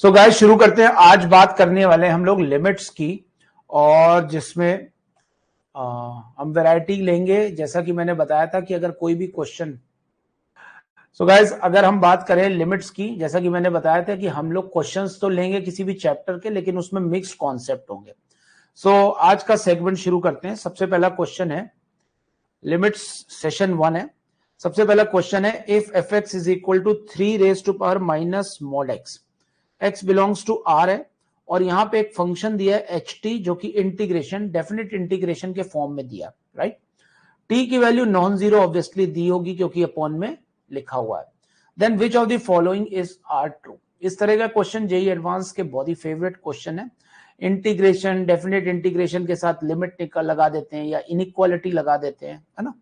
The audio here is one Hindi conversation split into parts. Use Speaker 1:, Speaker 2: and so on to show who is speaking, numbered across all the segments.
Speaker 1: सो गाइस शुरू करते हैं। आज बात करने वाले हैं हम लोग लिमिट्स की, और जिसमें हम वैरायटी लेंगे। जैसा कि मैंने बताया था कि अगर कोई भी क्वेश्चन, सो गाइस अगर हम बात करें लिमिट्स की, जैसा कि मैंने बताया था कि हम लोग क्वेश्चंस तो लेंगे किसी भी चैप्टर के, लेकिन उसमें मिक्स्ड कॉन्सेप्ट होंगे। सो आज का सेगमेंट शुरू करते हैं। सबसे पहला क्वेश्चन है, लिमिट्स सेशन 1 है। सबसे पहला क्वेश्चन है, if f x is equal to 3 raise to power minus mod x, x belongs to R है, और यहां पे एक फंक्शन दिया है एच टी, जो कि इंटीग्रेशन, डेफिनेट इंटीग्रेशन के फॉर्म में दिया, राइट। टी की वैल्यू नॉन जीरो ऑब्वियसली दी होगी क्योंकि अपॉन में लिखा हुआ है। Then which of the following is are true. इस तरह का क्वेश्चन जेई एडवांस के बहुत ही फेवरेट क्वेश्चन है। इंटीग्रेशन, डेफिनेट इंटीग्रेशन के साथ लिमिट लगा देते हैं या इनइक्वालिटी लगा देते हैं, है ना।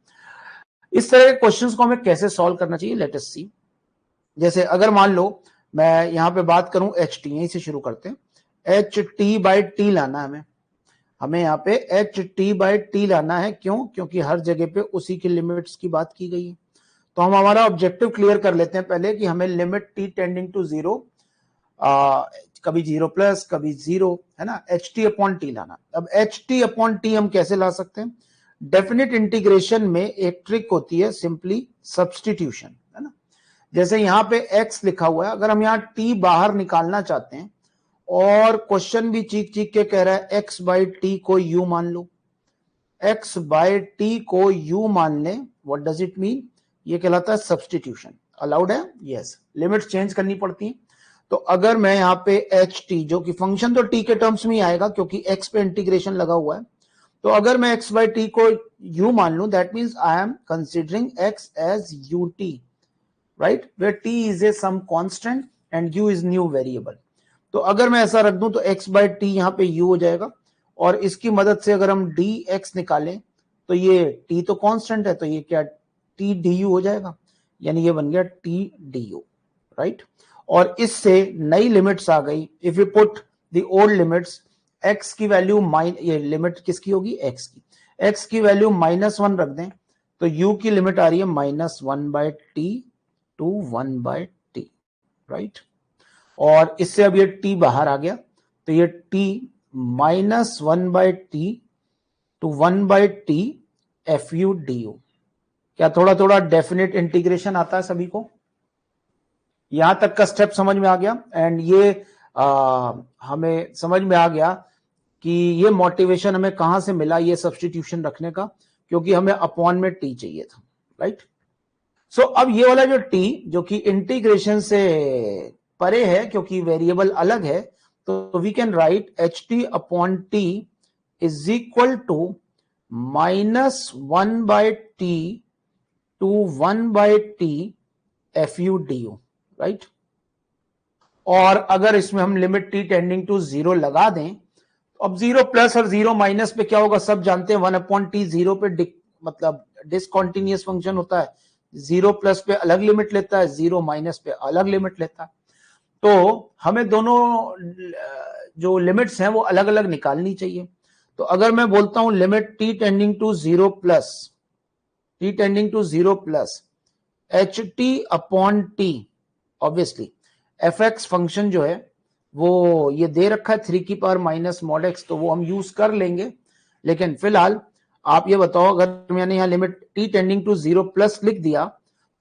Speaker 1: इस तरह के क्वेश्चंस को हमें कैसे सॉल्व करना चाहिए, लेट अस सी। जैसे अगर मान लो मैं यहां पे बात करूं एच टी, यहीं से शुरू करते हैं। एच टी बाई टी लाना है हमें यहाँ पे एच टी बाई टी लाना है। क्यों? क्योंकि हर जगह पे उसी की लिमिट्स की बात की गई है। तो हम हमारा ऑब्जेक्टिव क्लियर कर लेते हैं पहले कि हमें limit t tending to zero, कभी जीरो प्लस कभी जीरो, है ना, एच टी अपॉन टी लाना। अब एच टी अपॉन टी हम कैसे ला सकते हैं? डेफिनेट इंटीग्रेशन में एक ट्रिक होती है, सिंपली सब्सटीट्यूशन, है ना। जैसे यहां पे x लिखा हुआ है, अगर हम यहां t बाहर निकालना चाहते हैं और क्वेश्चन भी चीख चीख के कह रहा है x बाई टी को u मान लो, x बाई टी को u मान लें, व्हाट डज इट मीन? ये कहलाता है सब्सटीट्यूशन। अलाउड है? यस। लिमिट्स चेंज करनी पड़ती है। तो अगर मैं यहाँ पे एच टी, जो कि फंक्शन तो t के टर्म्स में ही आएगा क्योंकि x पे इंटीग्रेशन लगा हुआ है, तो अगर मैं x बाई टी को u मान लूं, that means I am considering x as ut, right, where t is a some constant and u is new variable। तो अगर मैं ऐसा रख दूं तो x बाई टी यहां पे u हो जाएगा, और इसकी मदद से अगर हम dx निकालें तो ये t तो कांस्टेंट है, तो ये क्या t du हो जाएगा, यानी ये बन गया t du, राइट। और इससे नई लिमिट्स आ गई। If you put the old limits, x की वैल्यू ये लिमिट किसकी होगी? x की। x की वैल्यू -1 रख दें तो u की लिमिट आ रही है -1 by t to 1 by t, right. और इससे अब ये t बाहर आ गया, तो ये t -1 by t to 1 by t f u d u. क्या थोड़ा थोड़ा डेफिनेट इंटीग्रेशन आता है सभी को? यहां तक का स्टेप समझ में आ गया। एंड ये हमें समझ में आ गया कि ये मोटिवेशन हमें कहां से मिला ये सब्सटीट्यूशन रखने का, क्योंकि हमें अपॉन में t चाहिए था, राइट। सो अब ये वाला जो t, जो कि इंटीग्रेशन से परे है क्योंकि वेरिएबल अलग है, तो we can write h t upon t is equal to -1 by t to 1 by t f u d u, right. और अगर इसमें हम limit t tending to zero लगा दें, अब जीरो प्लस और जीरो माइनस पे क्या होगा सब जानते हैं। 1 अपॉन टी जीरो पे मतलब डिसकॉन्टिन्यूअस फंक्शन होता है। जीरो प्लस पे अलग लिमिट लेता है, जीरो माइनस पे अलग लिमिट लेता है। तो हमें दोनों जो लिमिट्स हैं वो अलग अलग निकालनी चाहिए। तो अगर मैं बोलता हूं limit t tending to zero plus h t upon t, obviously f x function जो है वो ये दे रखा है 3 की पावर माइनस मॉड एक्स, तो वो हम यूज कर लेंगे। लेकिन फिलहाल आप ये बताओ, अगर मैंने यहाँ limit t tending to zero plus लिख दिया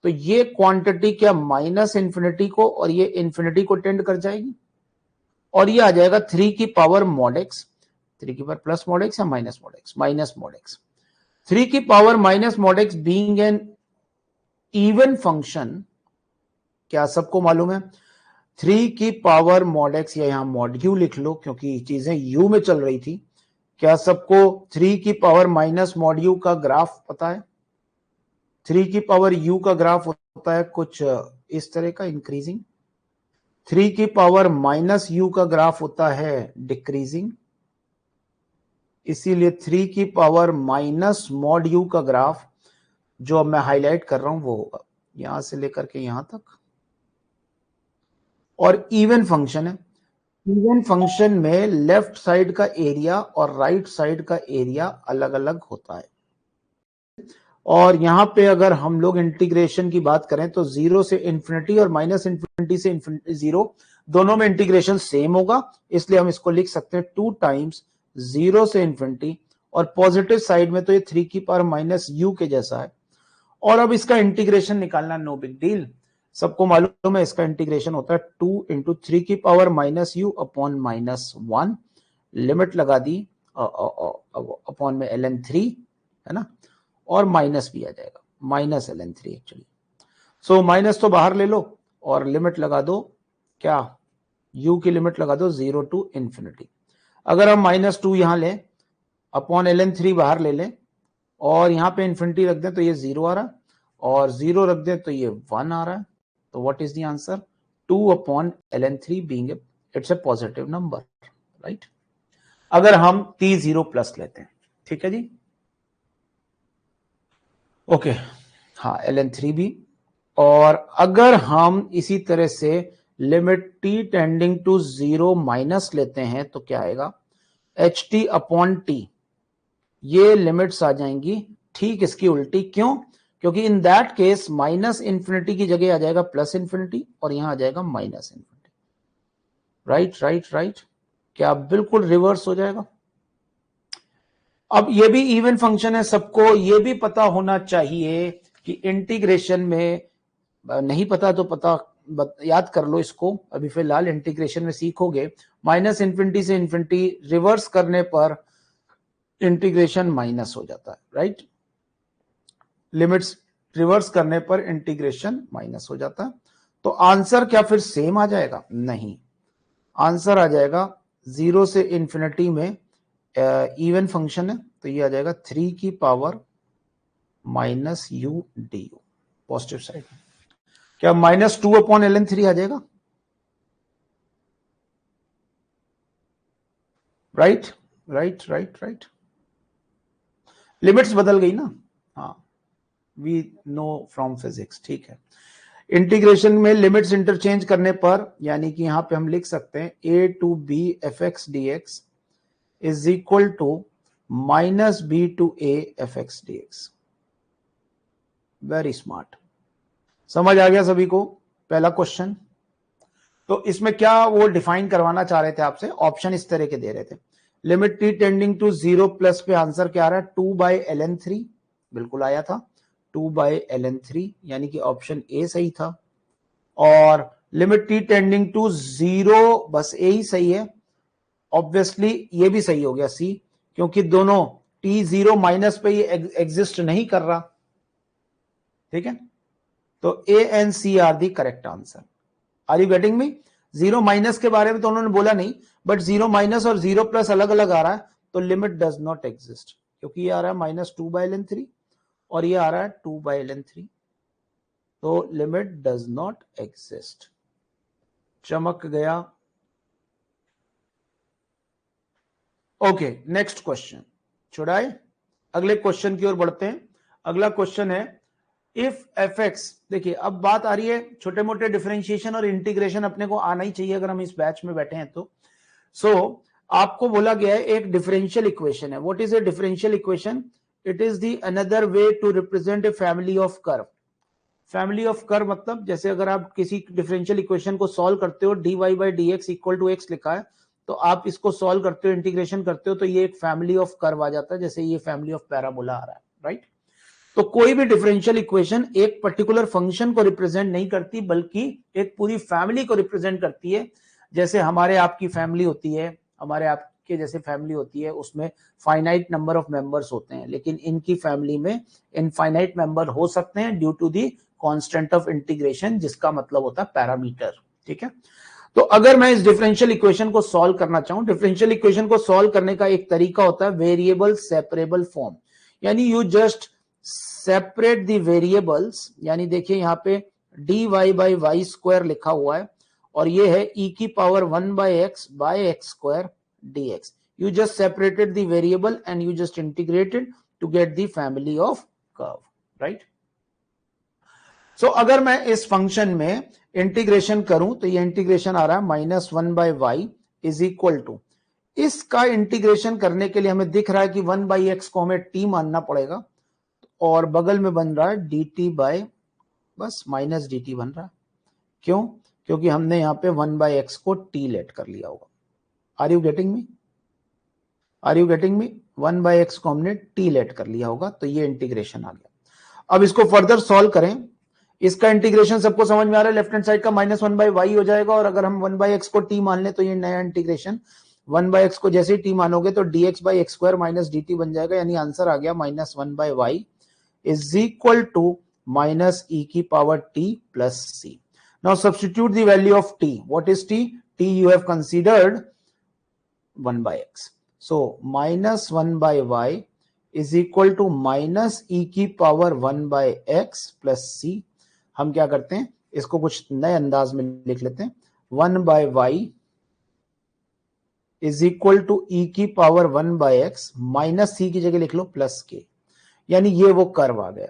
Speaker 1: तो ये क्वांटिटी क्या माइनस इंफिनिटी को और ये इंफिनिटी को टेंड कर जाएगी, और ये आ जाएगा 3 की पावर मॉड एक्स, 3 की पावर प्लस मॉड एक्स या माइनस मॉड एक्स। 3 की power minus mod x being an even function, क्या सबको मालूम है 3 की पावर मॉड एक्स, या यहां मॉड यू लिख लो क्योंकि चीजें यू में चल रही थी। क्या सबको 3 की पावर माइनस मॉड यू का ग्राफ पता है? 3 की पावर यू का ग्राफ होता है कुछ इस तरह का, इंक्रीजिंग। 3 की पावर माइनस यू का ग्राफ होता है डिक्रीजिंग। इसीलिए 3 की पावर माइनस मॉड यू का ग्राफ जो अब मैं हाईलाइट कर रहा हूं वो होगा यहां से लेकर के यहां तक। और इवन फंक्शन है, इवन फंक्शन में लेफ्ट साइड का एरिया और राइट साइड का एरिया अलग अलग होता है। और यहां पे अगर हम लोग इंटीग्रेशन की बात करें तो जीरो से इंफिनिटी और माइनस इंफिनिटी से इंफिनिटी जीरो दोनों में इंटीग्रेशन सेम होगा, इसलिए हम इसको लिख सकते हैं 2 टाइम्स 0 से इन्फिनिटी, और पॉजिटिव साइड में तो ये 3 की पावर माइनस यू के जैसा है। और अब इसका इंटीग्रेशन निकालना नो बिग डील, सबको मालूम है इसका इंटीग्रेशन होता है 2 इंटू 3 की power minus you upon minus 1, limit लगा दी अपॉन में ln3 है ना, और माइनस भी आ जाएगा minus ln3 actually. So minus तो बाहर ले लो और लिमिट लगा दो, क्या u की लिमिट लगा दो 0 टू इन्फिनिटी। अगर हम -2 यहां लें, अपॉन ln3 बाहर ले लें और यहां पे इन्फिनिटी रख दें तो ये 0 आ रहा है, और 0 रख दें तो ये 1 आ रहा है। तो what is the answer? 2 upon ln3 being it's a positive number, right. अगर हम t0 प्लस लेते हैं, ठीक है जी, ओके, हाँ ln3 भी। और अगर हम इसी तरह से limit t tending to 0 minus लेते हैं तो क्या आएगा? ht अपॉन t, ये लिमिट्स आ जाएंगी ठीक इसकी उल्टी। क्यों? क्योंकि in that case minus infinity की जगह आ जाएगा प्लस इंफिनिटी, और यहां आ जाएगा minus infinity, right right right, क्या बिल्कुल रिवर्स हो जाएगा। अब ये भी इवन फंक्शन है, सबको ये भी पता होना चाहिए कि इंटीग्रेशन में, नहीं पता तो याद कर लो इसको, अभी फिलहाल इंटीग्रेशन में सीखोगे, माइनस इंफिनिटी से इंफिनिटी रिवर्स करने पर इंटीग्रेशन माइनस हो जाता है, राइट। लिमिट्स रिवर्स करने पर इंटीग्रेशन माइनस हो जाता है। तो आंसर क्या फिर सेम आ जाएगा? नहीं, आंसर आ जाएगा 0 से इंफिनिटी में इवन फंक्शन है, तो ये आ जाएगा 3 की power minus you d you, positive side. क्या -2 अपॉन ln3 आ जाएगा? Right right right right, limits बदल गई ना, हाँ, वी नो फ्रॉम फिजिक्स, ठीक है। इंटीग्रेशन में लिमिट्स इंटरचेंज करने पर, यानी कि यहां पे हम लिख सकते हैं a to b fx dx is equal to minus b to a fx dx। Very smart, समझ आ गया सभी को पहला क्वेश्चन। तो इसमें क्या वो डिफाइन करवाना चाह रहे थे आपसे, ऑप्शन इस तरह के दे रहे थे। Limit t tending to 0 plus पे आंसर क्या आ रहा है? 2/ln3, बिल्कुल आया था 2/ln3, यानी कि ऑप्शन ए सही था। और लिमिट t टेंडिंग टू 0, बस ए ही सही है, ऑब्वियसली ये भी सही हो गया सी, क्योंकि दोनों t0 माइनस पे ये एग्जिस्ट नहीं कर रहा, ठीक है। तो A and C are the correct answer. Are you getting me? 0 minus के बारे में तो उन्होंने बोला नहीं, बट 0 माइनस और 0 प्लस अलग अलग आ रहा है, तो लिमिट डज नॉट एग्जिस्ट, क्योंकि ये आ रहा है -2/ln3 और ये आ रहा है 2/ln3, तो लिमिट डज नॉट एग्जिस्ट। चमक गया। ओके, नेक्स्ट क्वेश्चन, छुड़ाए, अगले क्वेश्चन की ओर बढ़ते हैं। अगला क्वेश्चन है इफ fx, देखिए अब बात आ रही है छोटे मोटे डिफरेंशिएशन और इंटीग्रेशन अपने को आना ही चाहिए अगर हम इस बैच में बैठे हैं तो। सो आपको बोला गया है एक डिफरेंशियल इक्वेशन है। What is a differential equation? It is the another way to represent a family of curve. Family of curve मतलब, जैसे अगर आप किसी डिफरेंशियल इक्वेशन को सॉल्व करते हो, dy by d x equal to x लिखा है, तो आप इसको सॉल्व करते हो, इंटीग्रेशन करते हो, तो ये एक फैमिली ऑफ कर्व आ जाता है, जैसे ये फैमिली ऑफ पैराबोला आ रहा है, राइट। तो कोई भी डिफरेंशियल इक्वेशन एक पर्टिकुलर फंक्शन को रिप्रेजेंट नहीं करती, बल्कि एक पूरी फैमिली को रिप्रेजेंट करती है। जैसे हमारे आपकी फैमिली होती है, हमारे आपके जैसे फैमिली होती है, उसमें फाइनाइट नंबर ऑफ मेंबर्स होते हैं, लेकिन इनकी फैमिली में इनफाइनाइट मेंबर हो सकते हैं due to the constant of integration, जिसका मतलब होता है पैरामीटर, ठीक है। तो अगर मैं इस डिफरेंशियल इक्वेशन को सॉल्व करना चाहूं, डिफरेंशियल इक्वेशन को सॉल्व करने का एक तरीका होता है वेरिएबल सेपरेबल फॉर्म, यानी you just separate the variables. यानी देखिए यहां पे dy बाई वाई स्क्वायर लिखा हुआ है, और ये है e की power 1/x by x square dx। You just separated the variable and you just integrated to get the family of curve, right. So अगर मैं इस फंक्शन में इंटीग्रेशन करूं तो ये इंटीग्रेशन आ रहा है -1/y इज इक्वल टू, इसका इंटीग्रेशन करने के लिए हमें दिख रहा है कि 1/x को हमें t मानना पड़ेगा, और बगल में बन रहा है dt बाय बस -dt बन रहा है। क्यों? क्योंकि हमने यहाँ पे 1/x को t लेट कर लिया होगा। Are you getting me? Are you getting me? 1/x को हमने t लेट कर लिया होगा, तो ये इंटीग्रेशन आ गया। अब इसको फर्दर सॉल्व करें, इसका इंटीग्रेशन सबको समझ में आ रहा है, लेफ्ट हैंड साइड का -1/y हो जाएगा, और अगर हम 1/x को t मान लें तो ये नया इंटीग्रेशन 1/x को जैसे ही t मानोगे तो dx/x² - dt बन जाएगा, यानी आंसर आ गया -1/y is equal to -e की power t plus c. Now substitute the value of t. What is t? T you have considered 1/x. So -1/y is equal to -e की पावर 1/x plus c. हम क्या करते हैं, इसको कुछ नए अंदाज में लिख लेते हैं। 1/y is equal to e की पावर 1/x माइनस c की जगह लिख लो प्लस k, यानी ये वो कर्व आ गया,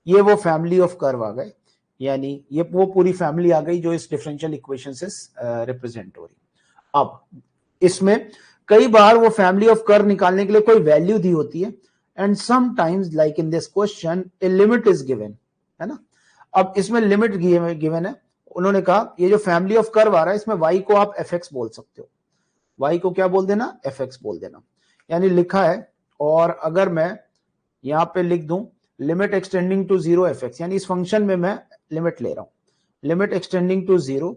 Speaker 1: ये वो फैमिली ऑफ कर्व आ गए, यानी ये वो पूरी फैमिली आ गई जो इस डिफरेंशियल इक्वेशन से रिप्रेजेंट हो रही। अब इसमें कई बार वो फैमिली ऑफ कर्व निकालने के लिए कोई वैल्यू दी होती है, and sometimes like in this question a limit is given, है ना। अब इसमें लिमिट गिवन है, उन्होंने कहा ये जो फैमिली ऑफ कर्व आ रहा है इसमें y को आप fx बोल सकते हो, y को क्या बोल देना, fx बोल देना, यानी लिखा है। और अगर मैं यहां पे लिख दूं लिमिट एक्सटेंडिंग टू 0 fx, यानी इस फंक्शन में मैं लिमिट ले रहा हूं, लिमिट एक्सटेंडिंग टू 0,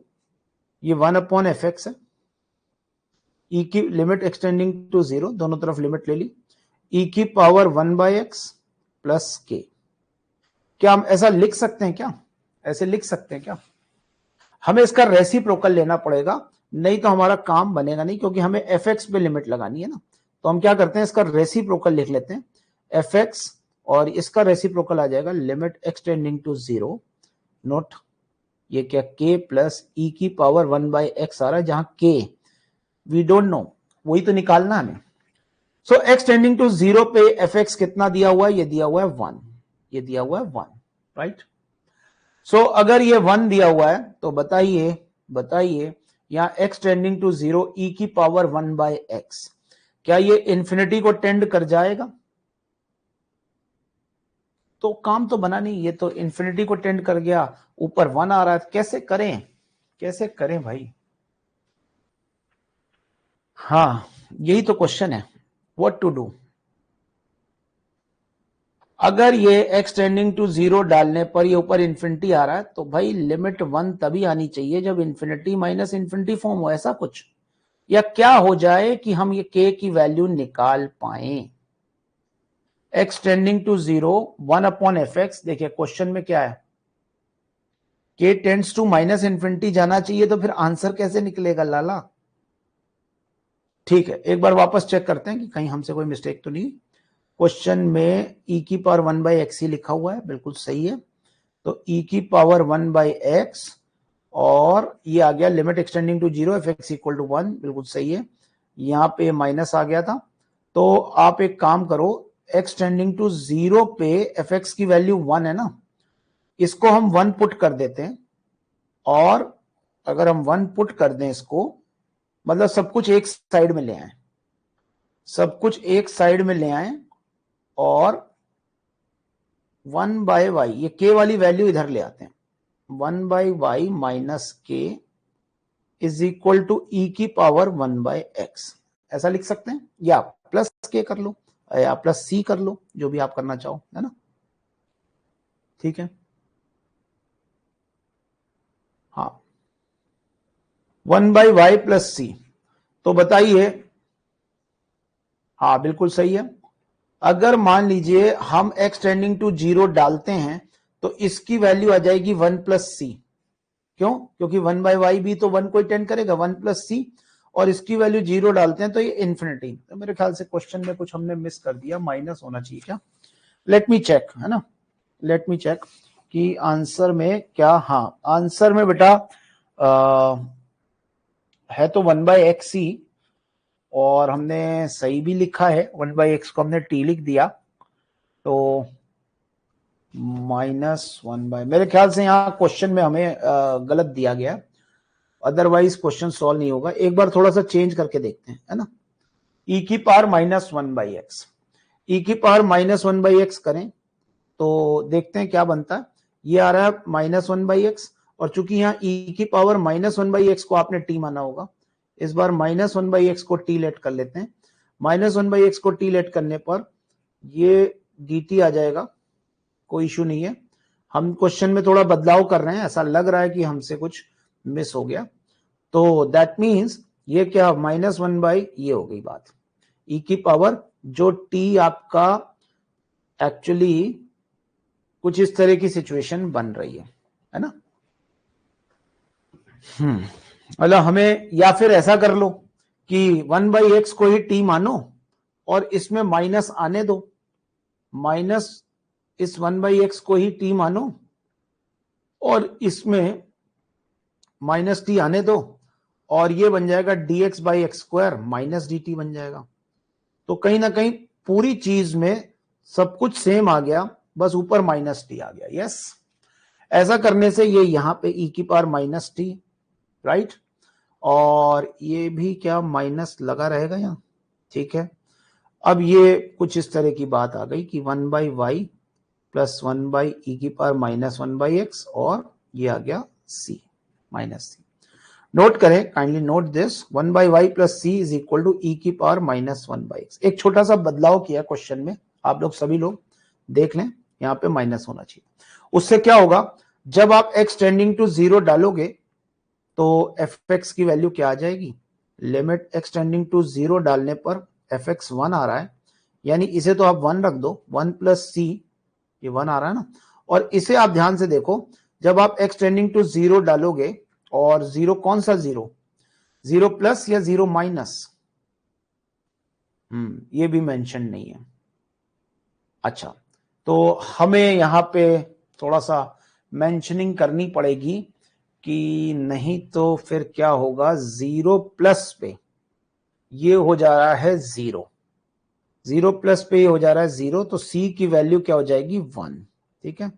Speaker 1: ये 1/fx है, e की लिमिट एक्सटेंडिंग टू 0, दोनों तरफ लिमिट ले ली, e की पावर 1/x प्लस k। क्या हम ऐसा लिख सकते हैं क्या, ऐसे लिख सकते हैं क्या? हमें इसका रेसिप्रोकल लेना पड़ेगा, नहीं तो हमारा काम बनेगा नहीं, क्योंकि हमें fx पे लिमिट लगानी है ना। तो हम क्या करते हैं, इसका रेसिप्रोकल लिख लेते हैं fx, और इसका रेसिप्रोकल आ जाएगा लिमिट एक्सटेंडिंग टू 0, नोट ये क्या k प्लस e की पावर 1/x आ रहा है, जहां k वी डोंट नो, वही तो निकालना हमें। सो एक्सटेंडिंग टू 0 पे fx कितना दिया हुआ है, ये दिया हुआ है 1, ये दिया हुआ है 1, राइट। सो अगर ये 1 दिया हुआ है तो बताइए यहां x टेंडिंग टू 0 e की पावर 1/x, क्या ये इंफिनिटी को टेंड कर जाएगा? तो काम तो बना नहीं, ये तो इंफिनिटी को टेंड कर गया, ऊपर 1 आ रहा है, कैसे करें भाई? हाँ, यही तो क्वेश्चन है, व्हाट टू डू। अगर ये x टेंडिंग टू 0 डालने पर ये ऊपर इंफिनिटी आ रहा है, तो भाई लिमिट 1 तभी आनी चाहिए जब इंफिनिटी माइनस इंफिनिटी फॉर्म हो, ऐसा कुछ, या क्या हो जाए कि हम ये k की वैल्यू निकाल पाए। x टेंडिंग टू 0 1/fx, देखिए क्वेश्चन में क्या है, k tends to minus infinity जाना चाहिए, तो फिर आंसर कैसे निकलेगा लाला? ठीक है, एक बार वापस चेक करते हैं कि कहीं हमसे कोई मिस्टेक तो नहीं। क्वेश्चन में e की पावर 1/x ही लिखा हुआ है, बिल्कुल सही है। तो e की पावर 1/x, और ये आ गया limit x tending to 0 fx equal to 1, बिल्कुल सही है। यहाँ पे माइनस आ गया था, तो आप एक काम करो, x टेंडिंग टू 0 पे fx की वैल्यू 1 है ना, इसको हम 1 पुट कर देते हैं, और अगर हम 1 पुट कर दें इसको, मतलब सब कुछ एक साइड में ले आए, सब कुछ एक साइड में ले आए, और 1/y, ये k वाली वैल्यू इधर ले आते हैं, 1/y minus k is equal to e की पावर 1/x, ऐसा लिख सकते हैं, या प्लस k कर लो या प्लस c कर लो, जो भी आप करना चाहो, है ना। ठीक है, हाँ 1/y प्लस c, तो बताइए, हाँ बिल्कुल सही है। अगर मान लीजिए हम x टेंडिंग टू 0 डालते हैं तो इसकी वैल्यू आ जाएगी 1 प्लस सी, क्यों? क्योंकि 1/y भी तो 1 को टेंड करेगा, 1 प्लस सी, और इसकी वैल्यू 0 डालते हैं तो ये इन्फिनिटी। तो मेरे ख्याल से क्वेश्चन में कुछ हमने मिस कर दिया, माइनस होना चाहिए क्या, लेट मी चेक, है ना, लेट मी चेक कि आंसर में क्या, हाँ आंसर में बेटा है तो 1/x ही, और हमने सही भी लिखा है, 1/x को हमने t लिख दिया, तो -1/, मेरे ख्याल से यहाँ क्वेश्चन में हमें गलत दिया गया, अदरवाइज क्वेश्चन सॉल्व नहीं होगा। एक बार थोड़ा सा चेंज करके देखते हैं, है ना। e की पावर -1/x, e की पावर -1/x करें तो देखते हैं क्या बनता है। ये आ रहा है -1/x, और चूंकि यहाँ e की पावर -1/x को आपने t माना होगा, इस बार -1/x को t लेट कर लेते हैं। -1/x को t लेट करने पर ये dt आ जाएगा, कोई इशू नहीं है। हम क्वेश्चन में थोड़ा बदलाव कर रहे हैं, ऐसा लग रहा है कि हमसे कुछ मिस हो गया, तो दैट मीन्स ये क्या -1 ये हो गई बात, e की पावर जो t आपका एक्चुअली कुछ इस तरह की सिचुएशन बन रही है ना। मतलब हमें, या फिर ऐसा कर लो कि 1/x को ही t मानो और इसमें माइनस आने दो, माइनस इस 1/x को ही t मानो और इसमें माइनस t आने दो, और ये बन जाएगा dx/x² माइनस dt बन जाएगा। तो कहीं ना कहीं पूरी चीज में सब कुछ सेम आ गया, बस ऊपर माइनस t आ गया। यस, ऐसा करने से ये यहां पे e की पावर -t, राइट, और ये भी क्या माइनस लगा रहेगा यहाँ, ठीक है। अब ये कुछ इस तरह की बात आ गई कि 1/y प्लस 1/e की पावर -1/x और ये आ गया c -c। नोट करें, kindly note this, 1/y plus c is equal to e की पावर -1/x। एक छोटा सा बदलाव किया क्वेश्चन में, आप लोग सभी लोग देख लें, यहाँ पे माइनस होना चाहिए। उससे क्या होगा, जब आप x टेंडिंग टू 0 डालोगे तो fx की वैल्यू क्या आ जाएगी, लिमिट x टेंडिंग टू 0 डालने पर fx 1 आ रहा है, यानी इसे तो आप 1 रख दो, 1 प्लस c, ये 1 आ रहा है ना। और इसे आप ध्यान से देखो, जब आप x टेंडिंग टू 0 डालोगे, और 0 कौन सा 0, 0 प्लस या 0 माइनस, ये भी मेंशन नहीं है। अच्छा, तो हमें यहां पे थोड़ा सा मेंशनिंग करनी पड़ेगी कि नहीं तो फिर क्या होगा, 0 प्लस पे ये हो जा रहा है 0, 0 प्लस पे ये हो जा रहा है 0, तो c की वैल्यू क्या हो जाएगी 1, ठीक है।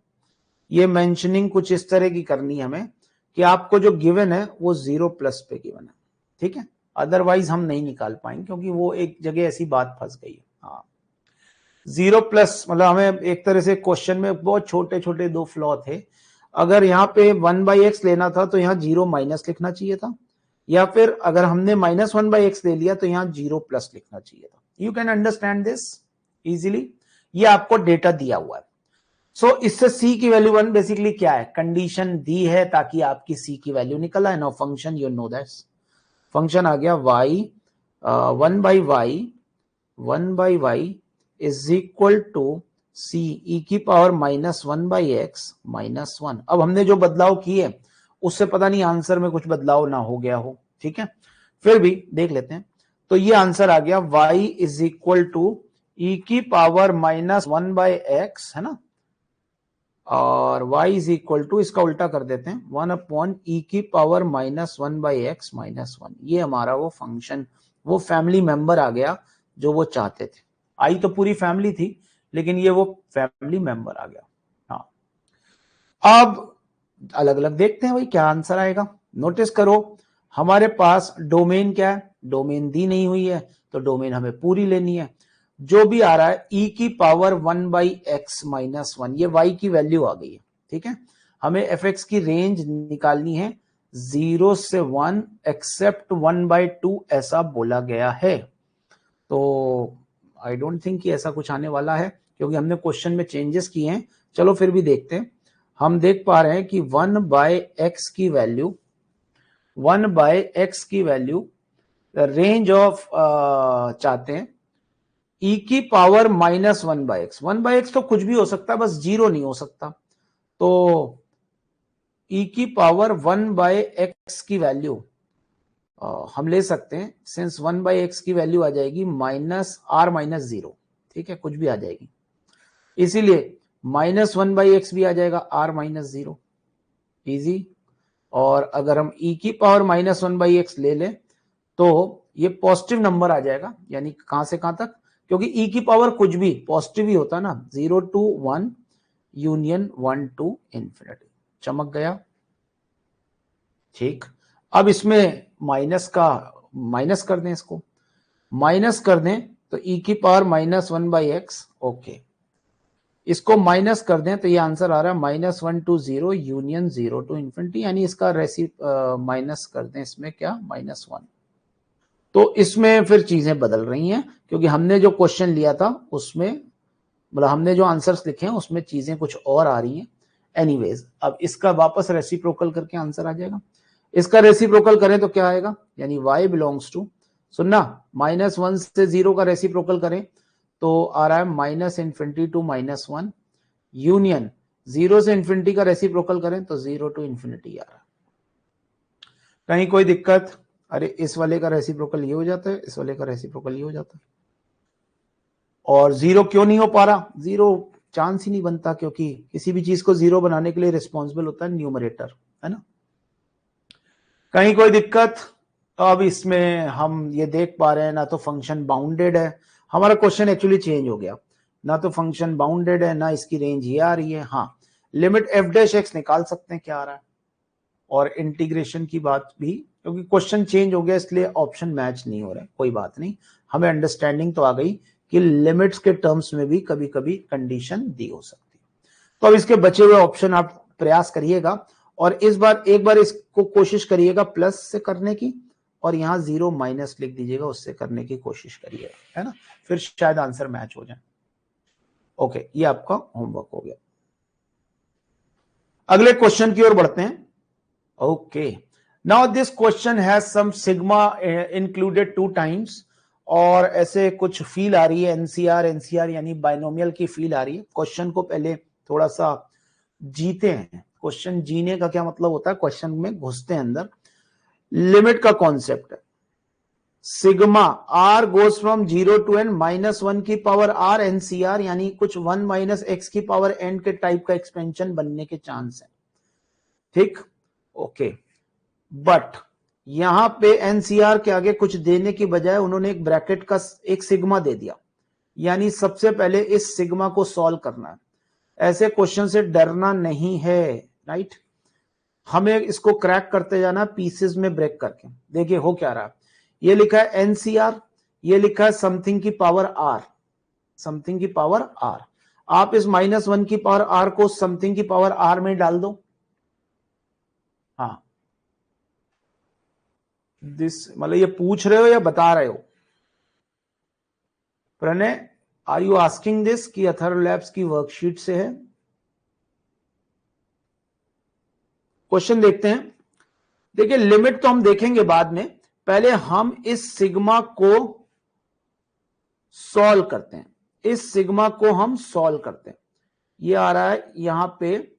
Speaker 1: ये मेंशनिंग कुछ इस तरह की करनी है हमें कि आपको जो गिवन है वो 0 प्लस पे गिवन है, ठीक है, अदरवाइज हम नहीं निकाल पाएंगे क्योंकि वो एक जगह ऐसी बात फंस गई है। हाँ, 0 प्लस मतलब हमें एक तरह से क्वेश्चन में बहुत छोटे छोटे दो फ्लॉ थे। अगर यहाँ पे 1/x लेना था तो यहाँ 0 माइनस लिखना चाहिए था, या फिर अगर हमने -1/x ले लिया तो यहाँ 0 प्लस लिखना चाहिए था। You can understand this easily, ये आपको डेटा दिया हुआ है। सो इससे c की वैल्यू 1 बेसिकली क्या है, कंडीशन दी है ताकि आपकी c की वैल्यू निकल आए। No function, you know that function आ गया y 1/y is equal to c e की पावर -1/x -1। अब हमने जो बदलाव किए उससे पता नहीं आंसर में कुछ बदलाव ना हो गया हो, ठीक है, फिर भी देख लेते हैं। तो ये आंसर आ गया y is equal to e की पावर -1/x, है ना, और y इज इक्वल टू, इसका उल्टा कर देते हैं, 1/e की पावर -1/x -1। ये हमारा वो फंक्शन, वो फैमिली मेंबर आ गया जो वो चाहते थे। आई तो पूरी फैमिली थी, लेकिन ये वो फैमिली मेंबर आ गया। हाँ, अब अलग अलग देखते हैं भाई क्या आंसर आएगा। नोटिस करो हमारे पास डोमेन क्या है, डोमेन दी नहीं हुई है, तो डोमेन हमें पूरी लेनी है। जो भी आ रहा है e की पावर 1/x -1, ये y की वैल्यू आ गई है, ठीक है। हमें fx की रेंज निकालनी है 0 से 1 एक्सेप्ट 1/2 ऐसा बोला गया है। तो आई डोंट थिंक कि ऐसा कुछ आने वाला है क्योंकि हमने क्वेश्चन में चेंजेस किए हैं। चलो फिर भी देखते हैं। हम देख पा रहे हैं कि 1/x की वैल्यू, 1/x की वैल्यू रेंज ऑफ चाहते हैं e की पावर -1/x। 1/x तो कुछ भी हो सकता है, बस 0 नहीं हो सकता। तो e की पावर 1/x की वैल्यू हम ले सकते हैं, सिंस 1/x की वैल्यू आ जाएगी -r-0, ठीक है, कुछ भी आ जाएगी, इसीलिए -1/x भी आ जाएगा r-0, इजी। और अगर हम e की पावर -1/x ले लें तो ये पॉजिटिव नंबर आ जाएगा, यानी कहां से कहां तक, क्योंकि e की पावर कुछ भी पॉजिटिव ही होता है ना, 0 to 1 यूनियन 1 to इन्फिनिटी। चमक गया, ठीक। अब इसमें माइनस कर दें, इसको माइनस कर दें तो e की पावर -1/x, ओके। इसको माइनस कर दें तो ये आंसर आ रहा है -1 to 0 यूनियन 0 to इन्फिनिटी, यानी इसका माइनस कर दें इसमें क्या -1। तो इसमें फिर चीजें बदल रही हैं, क्योंकि हमने जो क्वेश्चन लिया था उसमें, मतलब हमने जो आंसर्स लिखे हैं उसमें चीजें कुछ और आ रही हैं। एनीवेज, अब इसका वापस रेसिप्रोकल करके आंसर आ जाएगा। इसका रेसिप्रोकल करें तो क्या आएगा, यानी y बिलोंग्स टू, सुनना, -1 से 0 का रेसिप्रोकल करें तो आ रहा है -∞ to -1 यूनियन 0 से इन्फिनिटी का रेसिप्रोकल करें तो 0 to इन्फिनिटी आ रहा है। कहीं कोई दिक्कत? अरे इस वाले का रेसिप्रोकल ये हो जाता है, इस वाले का रेसिप्रोकल ये हो जाता है। और 0 क्यों नहीं हो पा रहा? 0 चांस ही नहीं बनता, क्योंकि किसी भी चीज को 0 बनाने के लिए रिस्पॉन्सिबल होता है न्यूमरेटर, है ना। कहीं कोई दिक्कत? अब इसमें हम ये देख पा रहे हैं ना तो फंक्शन बाउंडेड है, हमारा क्वेश्चन एक्चुअली चेंज हो गया, ना तो फंक्शन बाउंडेड है ना इसकी रेंज ये आ रही है। हाँ, लिमिट f' निकाल सकते हैं क्या आ रहा है, और इंटीग्रेशन की बात भी, क्योंकि क्वेश्चन चेंज हो गया इसलिए ऑप्शन मैच नहीं हो रहा है, कोई बात नहीं, हमें अंडरस्टैंडिंग तो आ गई कि लिमिट्स के टर्म्स में भी कभी कभी कंडीशन दी हो सकती है। तो अब इसके बचे हुए ऑप्शन आप प्रयास करिएगा, और इस बार एक बार इसको कोशिश करिएगा प्लस से करने की, और यहां 0 माइनस लिख दीजिएगा, उससे करने की कोशिश करिएगा, है ना, फिर शायद आंसर मैच हो जाए। ओके, ये आपका होमवर्क हो गया। अगले क्वेश्चन की ओर बढ़ते हैं। Okay, now this question has some sigma included 2 times, और ऐसे कुछ फील आ रही है, एनसीआर यानी बाइनोमियल की फील आ रही है। क्वेश्चन को पहले थोड़ा सा जीते हैं। क्वेश्चन जीने का क्या मतलब होता है, क्वेश्चन में घुसते हैं अंदर। लिमिट का कॉन्सेप्ट है, sigma r goes from 0 to n -1 की पावर आर एनसीआर, यानी कुछ 1 - x की पावर n के टाइप का एक्सपेंशन बनने के चांस है, ठीक। ओके, बट यहां पे एनसीआर के आगे कुछ देने की बजाय उन्होंने एक ब्रैकेट का एक सिग्मा दे दिया, यानी सबसे पहले इस सिग्मा को सॉल्व करना है। ऐसे क्वेश्चन से डरना नहीं है, राइट, हमें इसको क्रैक करते जाना पीसेस में ब्रेक करके। देखिए हो क्या रहा है, ये लिखा है एनसीआर, ये लिखा है समथिंग की पावर आर, समथिंग की पावर आर। आप इस -1 की पावर आर को समथिंग की पावर आर में डाल दो। हाँ, दिस मतलब ये पूछ रहे हो या बता रहे हो? Pranay, are you asking this कि अथर्व लैब्स की वर्कशीट से है? क्वेश्चन देखते हैं। देखिए लिमिट तो हम देखेंगे बाद में, पहले हम इस सिग्मा को सॉल्व करते हैं, इस सिग्मा को हम सॉल्व करते हैं। ये आ रहा है यहां पे,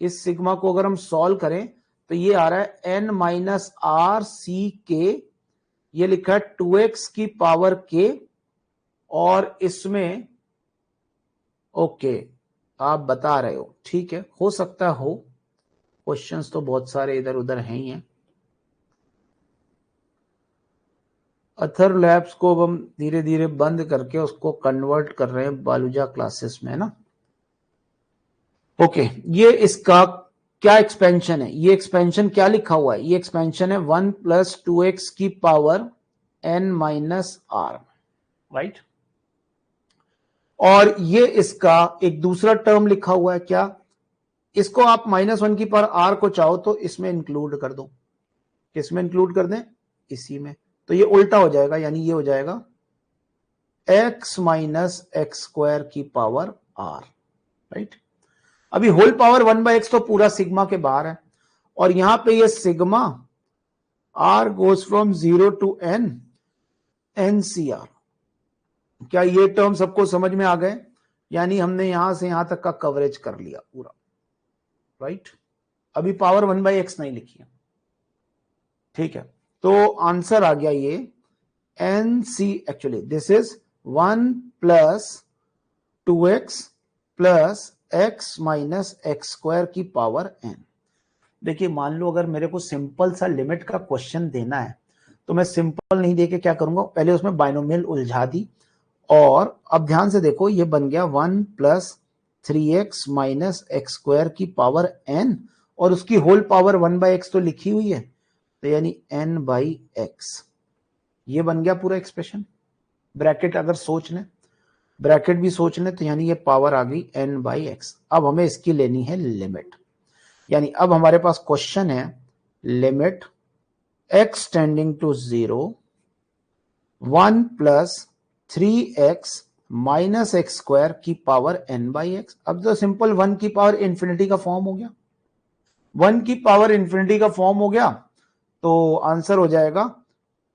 Speaker 1: इस सिग्मा को अगर हम सॉल्व करें तो ये आ रहा है n - r c k, ये लिखा है 2x की पावर k, और इसमें ओके आप बता रहे हो, ठीक है, हो सकता हो, क्वेश्चंस तो बहुत सारे इधर उधर हैं ही हैं। अथर लैब्स को हम धीरे धीरे बंद करके उसको कन्वर्ट कर रहे हैं बालूजा क्लासेस में, ना। ओके, ये इसका क्या एक्सपेंशन है, ये एक्सपेंशन क्या लिखा हुआ है, ये एक्सपेंशन है 1 + 2x की पावर n - r, राइट। और ये इसका एक दूसरा टर्म लिखा हुआ है, क्या, इसको आप -1 की पावर r को चाहो तो इसमें इंक्लूड कर दो, किसमें इंक्लूड कर दें, इसी में, तो ये उल्टा हो जाएगा, यानी ये हो जाएगा x - x² की पावर r, राइट। अभी होल पावर 1/x तो पूरा सिग्मा के बाहर है, और यहां पे ये sigma r goes from 0 to n NCR। क्या ये टर्म सबको समझ में आ गए? यानी हमने यहां से यहां तक का कवरेज कर लिया पूरा, राइट। अभी पावर 1/x नहीं लिखी है, ठीक है। तो आंसर आ गया ये NC, actually this is 1 + 2x + x - x² की पावर n। देखिए मान लो अगर मेरे को सिंपल सा लिमिट का क्वेश्चन देना है तो मैं सिंपल नहीं देके क्या करूंगा, पहले उसमें बाइनोमियल उलझा दी, और अब ध्यान से देखो ये बन गया 1 + 3x - x² की पावर n, और उसकी होल पावर 1/x तो लिखी हुई है, तो यानी n/x, ये बन गया पूरा एक्सप्रेशन। ब्रैकेट अगर सोच लें ब्रैकेट भी सोच लें तो यानी ये पावर आ गई n बाई एक्स। अब हमें इसकी लेनी है लिमिट, यानी अब हमारे पास क्वेश्चन है limit x tending to 0 1 plus 3x minus x square की पावर n बाई एक्स। अब तो सिंपल 1 की पावर इंफिनिटी का फॉर्म हो गया, 1 की पावर इंफिनिटी का फॉर्म हो गया, तो आंसर हो जाएगा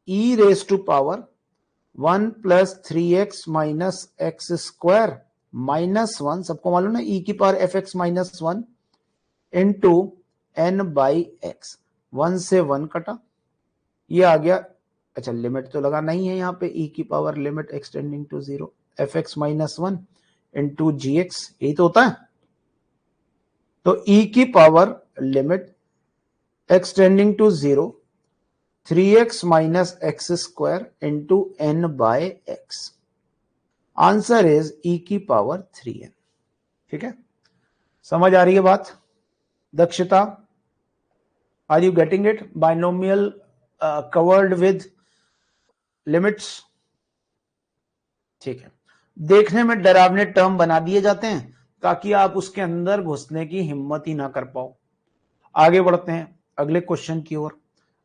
Speaker 1: e raise to power 1 plus 3x minus x square minus 1, सबको मालूम ना e की power f x minus 1 into n by x. 1 से 1 कटा, ये आ गया। अच्छा लिमिट तो लगा नहीं है यहाँ पे, e की power limit x tending to 0 f x minus 1 into g x, यही तो होता है। तो e की power limit x tending to 0 3x minus x square into n by x. Answer is e की पावर 3n। ठीक है, समझ आ रही है बात? Dakshata, are you getting it? Binomial covered with limits. ठीक है, देखने में डरावने टर्म बना दिए जाते हैं ताकि आप उसके अंदर घुसने की हिम्मत ही ना कर पाओ। आगे बढ़ते हैं अगले क्वेश्चन की ओर।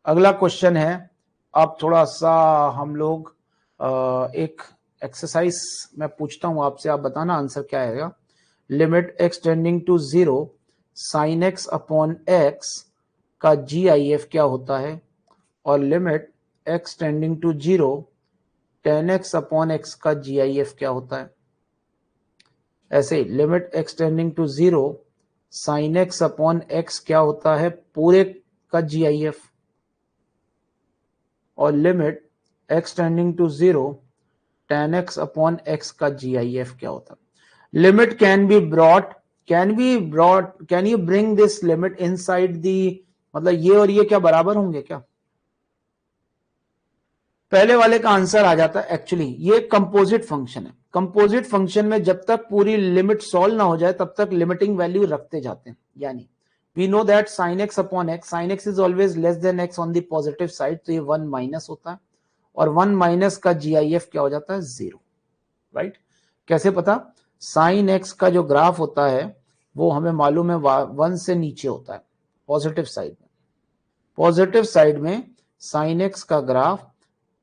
Speaker 1: अगला क्वेश्चन है, अब थोड़ा सा हम लोग एक एक्सरसाइज मैं पूछता हूं आपसे, आप बताना आंसर क्या आएगा। Limit x tending to 0 sine x upon x का GIF क्या होता है, और limit x tending to 0 tan x upon x का GIF क्या होता है। ऐसे limit x tending to 0 sine x upon x क्या होता है पूरे का GIF, और limit x tending to 0 tan x upon x का GIF क्या होता है। Limit can be brought, can you bring this limit inside the, मतलब ये और ये क्या बराबर होंगे क्या? पहले वाले का आंसर आ जाता है। एक्चुअली ये कंपोजिट फंक्शन है, कंपोजिट फंक्शन में जब तक पूरी लिमिट सॉल्व ना हो जाए तब तक लिमिटिंग वैल्यू रखते जाते हैं। यानी we know that sine x upon x, sine x is always less than x on the positive side, तो ये 1 माइनस होता है, और 1 माइनस का GIF क्या हो जाता है 0। राइट, कैसे पता? साइन एक्स का जो ग्राफ होता है वो हमें मालूम है 1 से नीचे होता है पॉजिटिव साइड में। पॉजिटिव साइड में साइन एक्स का ग्राफ,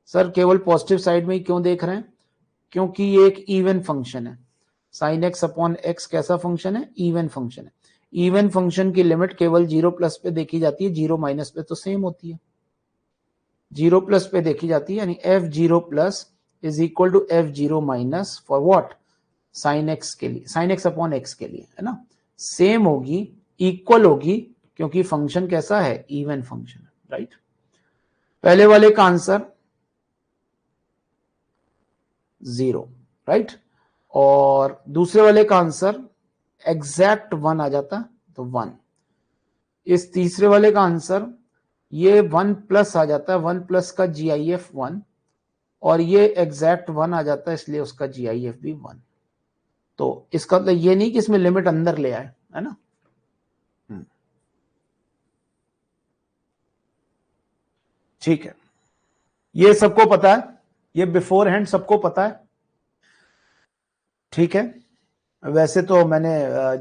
Speaker 1: सर केवल पॉजिटिव साइड में ही क्यों देख रहे हैं? क्योंकि ये एक इवन फंक्शन है। साइन एक्स अपॉन एक्स कैसा फंक्शन है? इवन फंक्शन है। इवन फंक्शन की लिमिट केवल 0 प्लस पे देखी जाती है, 0 माइनस पे तो सेम होती है, 0 प्लस पे देखी जाती है, यानी f0 plus is equal to f0 minus for what? Sine x के लिए, साइन एक्स अपॉन एक्स के लिए, है ना, सेम होगी, इक्वल होगी, क्योंकि फंक्शन कैसा है? इवन फंक्शन है। राइट, पहले वाले का आंसर 0, राइट, और दूसरे वाले का आंसर एग्जैक्ट 1 आ जाता है, तो 1। इस तीसरे वाले का आंसर ये 1 प्लस आ जाता है, 1 प्लस का GIF 1, और ये एग्जैक्ट 1 आ जाता है, इसलिए उसका GIF भी 1। तो इसका मतलब ये नहीं कि इसमें लिमिट अंदर ले आए, है ना। ठीक है, ये सबको पता है, ये बिफोर हैंड सबको पता है। ठीक है, वैसे तो मैंने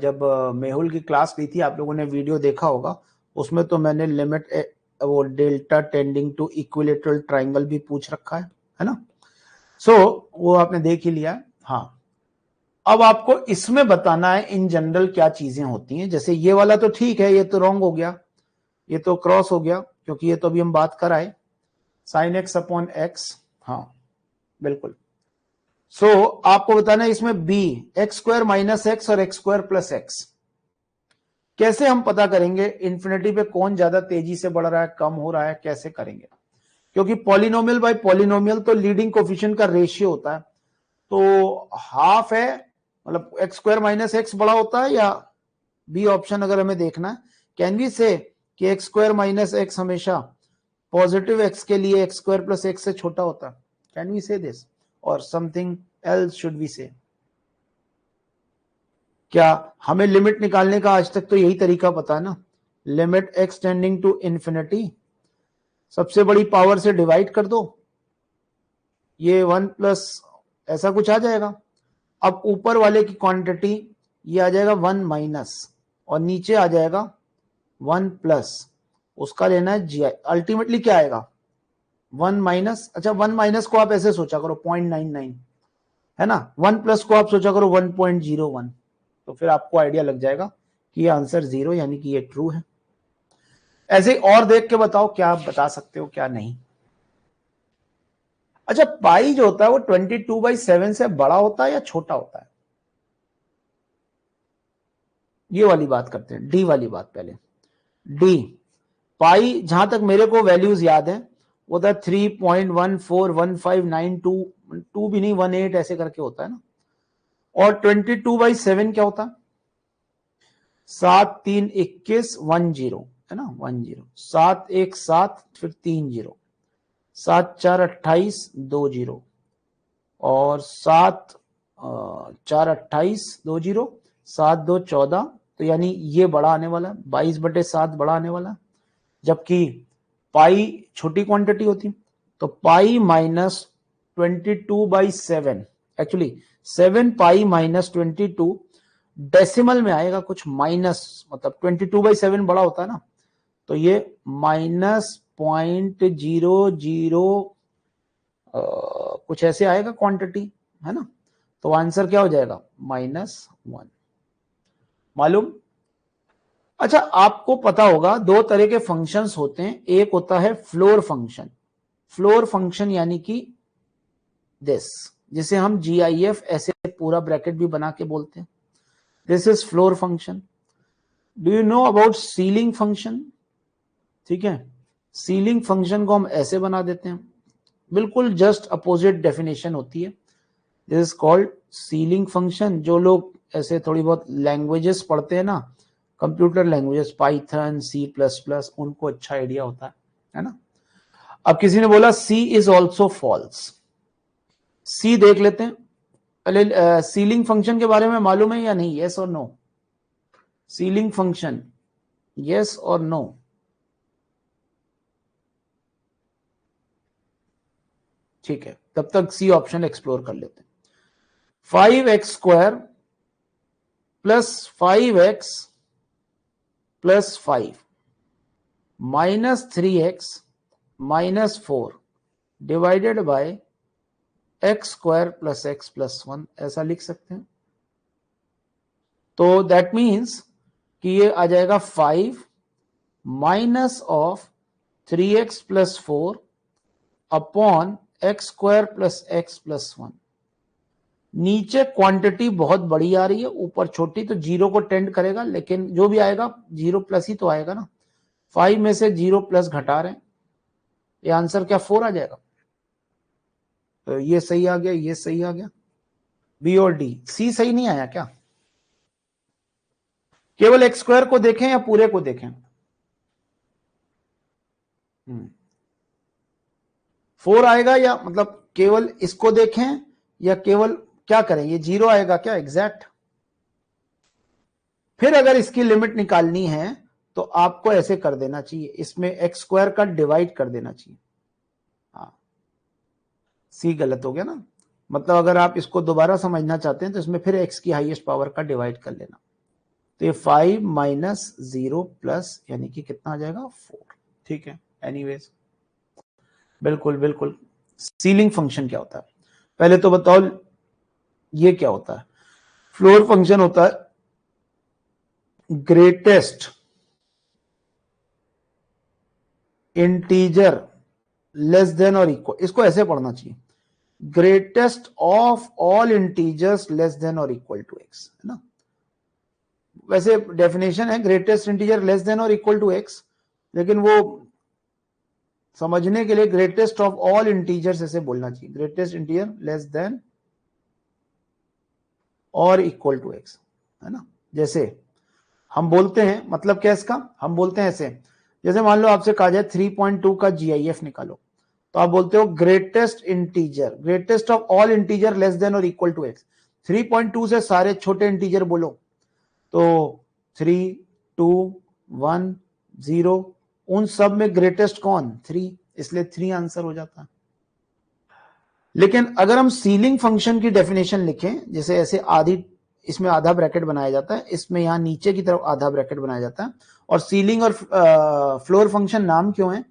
Speaker 1: जब मेहुल की क्लास ली थी, आप लोगों ने वीडियो देखा होगा, उसमें तो मैंने लिमिट वो delta tending to equilateral triangle भी पूछ रखा है ना। सो वो आपने देख ही लिया। हाँ, अब आपको इसमें बताना है इन जनरल क्या चीजें होती हैं। जैसे ये वाला तो ठीक है, ये तो रॉन्ग हो गया, ये तो क्रॉस हो गया, क्योंकि ये तो अभी हम बात कर आए साइन एक्स अपॉन एक्स। हाँ बिल्कुल। सो आपको बताना है इसमें b x square minus x और एक्स स्क्वायर प्लस एक्स। कैसे हम पता करेंगे इन्फिनिटी पे कौन ज्यादा तेजी से बढ़ रहा है, कम हो रहा है, कैसे करेंगे? क्योंकि पॉलिनोमियल बाय पॉलिनोमियल तो लीडिंग कोफिशिएंट का रेशियो होता है, तो हाफ है, मतलब एक्स स्क्वायर माइनस एक्स बड़ा होता है, या बी ऑप्शन अगर हमें देखना है, कैन वी से कि एक्स स्क्वायर माइनस एक्स हमेशा पॉजिटिव एक्स के लिए एक्स स्क्वायर प्लस एक्स से छोटा होता है? कैन वी से दिस, और समथिंग एल्स शुड वी से? क्या हमें लिमिट निकालने का आज तक तो यही तरीका पता है ना, limit x tending to infinity, सबसे बड़ी पावर से डिवाइड कर दो, ये 1 प्लस ऐसा कुछ आ जाएगा, अब ऊपर वाले की क्वांटिटी ये आ जाएगा 1 माइनस और नीचे आ जाएगा 1 प्लस, उसका लेना है जी आई। अल्टीमेटली क्या आएगा 1 माइनस, अच्छा 1 माइनस को आप ऐसे सोचा करो 0.99 है ना, 1 प्लस को आप सोचा करो 1.01, तो फिर आपको आइडिया लग जाएगा कि ये आंसर 0 यानी कि ये ट्रू है। ऐसे और देख के बताओ क्या आप बता सकते हो क्या नहीं। अच्छा पाई जो होता है वो 22/7 से बड़ा होता है या छोटा होता है, ये वाली बात करते हैं, डी वाली बात पहले। डी पाई जहां तक मेरे को वैल्यूज याद है वो था 3.141592, 2 भी नहीं 18 ऐसे करके होता है ना, और 22/7 क्या होता है 7 3 21 10 है ना, 10 7 1 7 फिर 3 0 7 4 28 2 0 और 7 4 28 2 0 7 2 14, तो यानी ये बड़ा आने वाला है 22/7 बड़ा आने वाला है, जबकि पाई छोटी क्वांटिटी होती, तो pi minus 22/7 actually 7 pi minus 22 decimal में आएगा कुछ माइनस, मतलब 22/7 बड़ा होता है ना, तो ये -0.00 कुछ ऐसे आएगा क्वांटिटी है ना, तो आंसर क्या हो जाएगा -1 मालूम। अच्छा आपको पता होगा दो तरह के फंक्शंस होते हैं, एक होता है फ्लोर फंक्शन, फ्लोर फंक्शन यानी कि दिस, जिसे हम GIF ऐसे पूरा ब्रैकेट भी बना के बोलते हैं, this is floor function. Do you know about ceiling function, ठीक है, सीलिंग फंक्शन को हम ऐसे बना देते हैं, बिल्कुल जस्ट अपोजिट डेफिनेशन होती है, this is called ceiling function. जो लोग ऐसे थोड़ी बहुत लैंग्वेजेस पढ़ते हैं ना, कंप्यूटर लैंग्वेजेस पाइथन C++, उनको अच्छा आइडिया होता है ना। अब किसी ने बोला C is also false, C देख लेते हैं पहले, सीलिंग फंक्शन के बारे में मालूम है या नहीं, यस और नो, सीलिंग फंक्शन यस और नो, ठीक है तब तक सी ऑप्शन एक्सप्लोर कर लेते हैं। 5x² plus 5x plus 5 minus 3x minus 4 divided by x² plus x plus 1, ऐसा लिख सकते हैं। तो दैट मीन्स कि ये आ जाएगा 5 minus of 3x plus 4 upon x² plus x plus 1। नीचे क्वांटिटी बहुत बड़ी आ रही है, ऊपर छोटी, तो 0 को टेंड करेगा, लेकिन जो भी आएगा 0 प्लस ही तो आएगा ना, 5 में से 0 प्लस घटा रहे हैं, ये आंसर क्या 4 आ जाएगा, तो ये सही आ गया, ये सही आ गया, बी और डी। सी सही नहीं आया क्या, केवल x² को देखें या पूरे को देखें, 4 आएगा, या मतलब केवल इसको देखें या केवल क्या करें, ये 0 आएगा क्या एग्जैक्ट। फिर अगर इसकी लिमिट निकालनी है तो आपको ऐसे कर देना चाहिए, इसमें x² का डिवाइड कर देना चाहिए। हाँ सी गलत हो गया ना, मतलब अगर आप इसको दोबारा समझना चाहते हैं तो इसमें फिर x की हाईएस्ट पावर का डिवाइड कर लेना, तो ये 5 माइनस 0 प्लस यानी कि कितना आ जाएगा 4, ठीक है। एनीवेज बिल्कुल बिल्कुल। सीलिंग फंक्शन क्या होता है पहले तो बताओ, ये क्या होता है। फ्लोर फंक्शन होता है greatest integer less than or equal, इसको ऐसे पढ़ना चाहिए, greatest of all integers less than or equal to x, है ना। वैसे डेफिनेशन है greatest integer less than or equal to x, लेकिन वो समझने के लिए ग्रेटेस्ट ऑफ ऑल इंटीजर्स ऐसे बोलना चाहिए, greatest integer less than or equal to x, है ना। जैसे हम बोलते हैं, मतलब क्या इसका, हम बोलते हैं ऐसे, जैसे मान लो आपसे कहा जाए 3.2 का GIF निकालो, तो आप बोलते हो greatest integer, greatest of all integer less than or equal to x। 3.2 से सारे छोटे इंटीजर बोलो, तो 3 2 1 0, उन सब में ग्रेटेस्ट कौन 3, इसलिए 3 आंसर हो जाता है। लेकिन अगर हम सीलिंग फंक्शन की डेफिनेशन लिखें, जैसे ऐसे आधी, इसमें आधा ब्रैकेट बनाया जाता है, इसमें यहां नीचे की तरफ आधा ब्रैकेट बनाया जाता है, और सीलिंग और फ्लोर फंक्शन नाम क्यों है?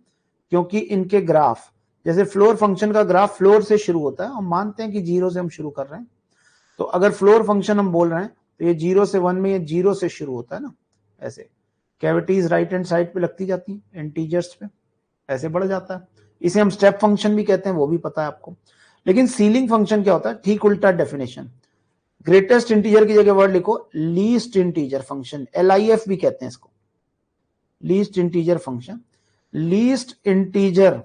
Speaker 1: क्योंकि इनके ग्राफ, जैसे फ्लोर फंक्शन का ग्राफ फ्लोर से शुरू होता है, हम मानते हैं कि 0 से हम शुरू कर रहे हैं, तो अगर फ्लोर फंक्शन हम बोल रहे हैं तो ये 0 से 1 में ये 0 से शुरू होता है ना, ऐसे कैविटीज राइट हैंड साइड पे लगती जाती हैं इंटीजर्स पे, ऐसे बढ़ जाता है, इसे हम स्टेप फंक्शन भी कहते हैं, वो भी पता है आपको। लेकिन सीलिंग फंक्शन क्या होता है? ठीक उल्टा डेफिनेशन, ग्रेटेस्ट इंटीजर की जगह वर्ड लिखो लीस्ट इंटीजर फंक्शन, LIF भी कहते हैं इसको, least integer function. Least integer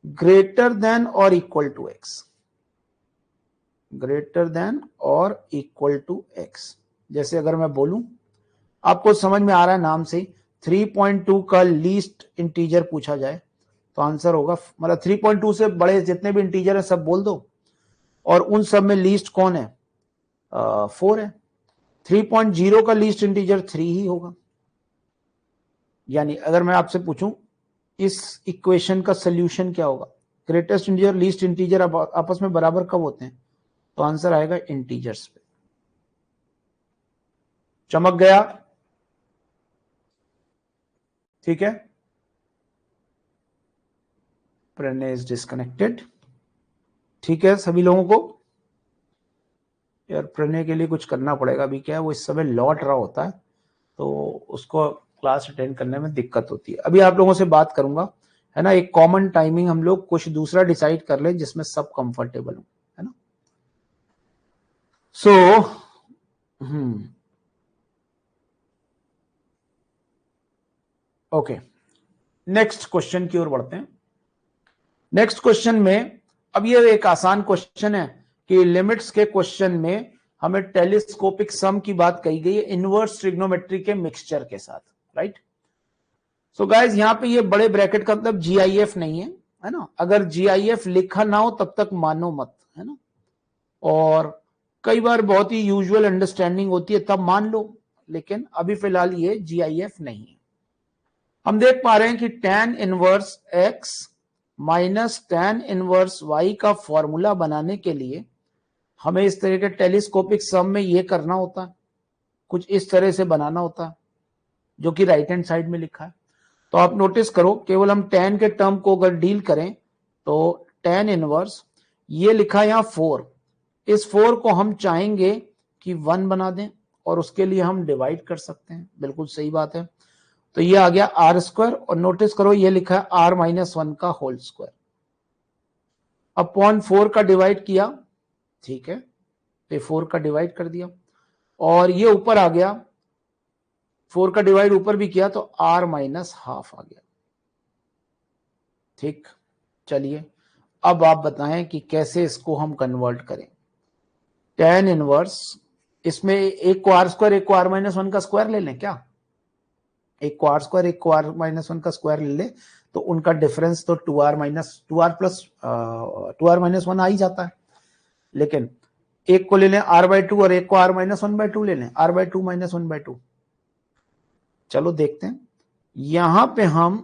Speaker 1: greater than or equal to x, greater than or equal to x. जैसे अगर मैं बोलूं, आपको समझ में आ रहा है नाम से, 3.2 का लीस्ट इंटीजर पूछा जाए तो आंसर होगा, मतलब 3.2 से बड़े जितने भी इंटीजर है सब बोल दो, और उन सब में लीस्ट कौन है? 4 है। 3.0 का लीस्ट इंटीजर 3 ही होगा। यानी अगर मैं आपसे पूछूं इस इक्वेशन का सोल्यूशन क्या होगा, ग्रेटेस्ट इंटीजर लीस्ट इंटीजर आपस में बराबर कब होते हैं, तो आंसर आएगा इंटीजर्स पे। चमक गया? ठीक है, प्रणय इज डिस्कनेक्टेड। ठीक है सभी लोगों को, यार प्रणय के लिए कुछ करना पड़ेगा, अभी क्या है वो इस समय लौट रहा होता है तो उसको क्लास अटेंड करने में दिक्कत होती है। अभी आप लोगों से बात करूंगा, है ना, एक कॉमन टाइमिंग हम लोग कुछ दूसरा डिसाइड कर ले जिसमें सब कंफर्टेबल हो, है ना। सो ओके, नेक्स्ट क्वेश्चन की ओर बढ़ते हैं। नेक्स्ट क्वेश्चन में, अब ये एक आसान क्वेश्चन है कि लिमिट्स के क्वेश्चन में हमें टेलीस्कोपिक सम की बात कही गई है इनवर्स ट्रिग्नोमेट्री के मिक्सचर के साथ, राइट। सो गाइज यहां पे ये बड़े ब्रैकेट का मतलब GIF नहीं है ना, अगर GIF लिखा ना हो तब तक मानो मत, है ना, और कई बार बहुत ही यूजुअल अंडरस्टैंडिंग होती है तब मान लो, लेकिन अभी फिलहाल ये GIF नहीं है। हम देख पा रहे हैं कि tan inverse x minus tan inverse y का फॉर्मूला बनाने के लिए हमें इस तरह के टेलीस्कोपिक सम में ये करना होता है, कुछ इस तरह से बनाना होता है, जो कि राइट हैंड साइड में लिखा है। तो आप नोटिस करो, केवल हम tan के टर्म को अगर डील करें तो tan इनवर्स, ये लिखा है यहां 4, इस 4 को हम चाहेंगे कि 1 बना दें और उसके लिए हम डिवाइड कर सकते हैं, बिल्कुल सही बात है। तो ये आ गया आर स्क्वायर, और नोटिस करो ये लिखा है r माइनस 1 का होल स्क्वायर अपॉन 4 का डिवाइड किया, ठीक है, तो 4 का डिवाइड कर दिया, और ये ऊपर आ गया, 4 का डिवाइड ऊपर भी किया तो r माइनस हाफ आ गया। ठीक, चलिए अब आप बताएं कि कैसे इसको हम कन्वर्ट करें। tan इनवर्स, इसमें एक को आर स्क्वायर एक को r माइनस 1 का स्क्वायर ले लें क्या, एक को आर स्क्वायर एक को r माइनस 1 का स्क्वायर ले ले, तो उनका डिफरेंस तो 2r प्लस 2r माइनस 1 आ ही जाता है। लेकिन एक को ले लें r/2 और एक को r माइनस 1/2 ले लें, r/2 माइनस 1/2। चलो देखते हैं, यहां पे हम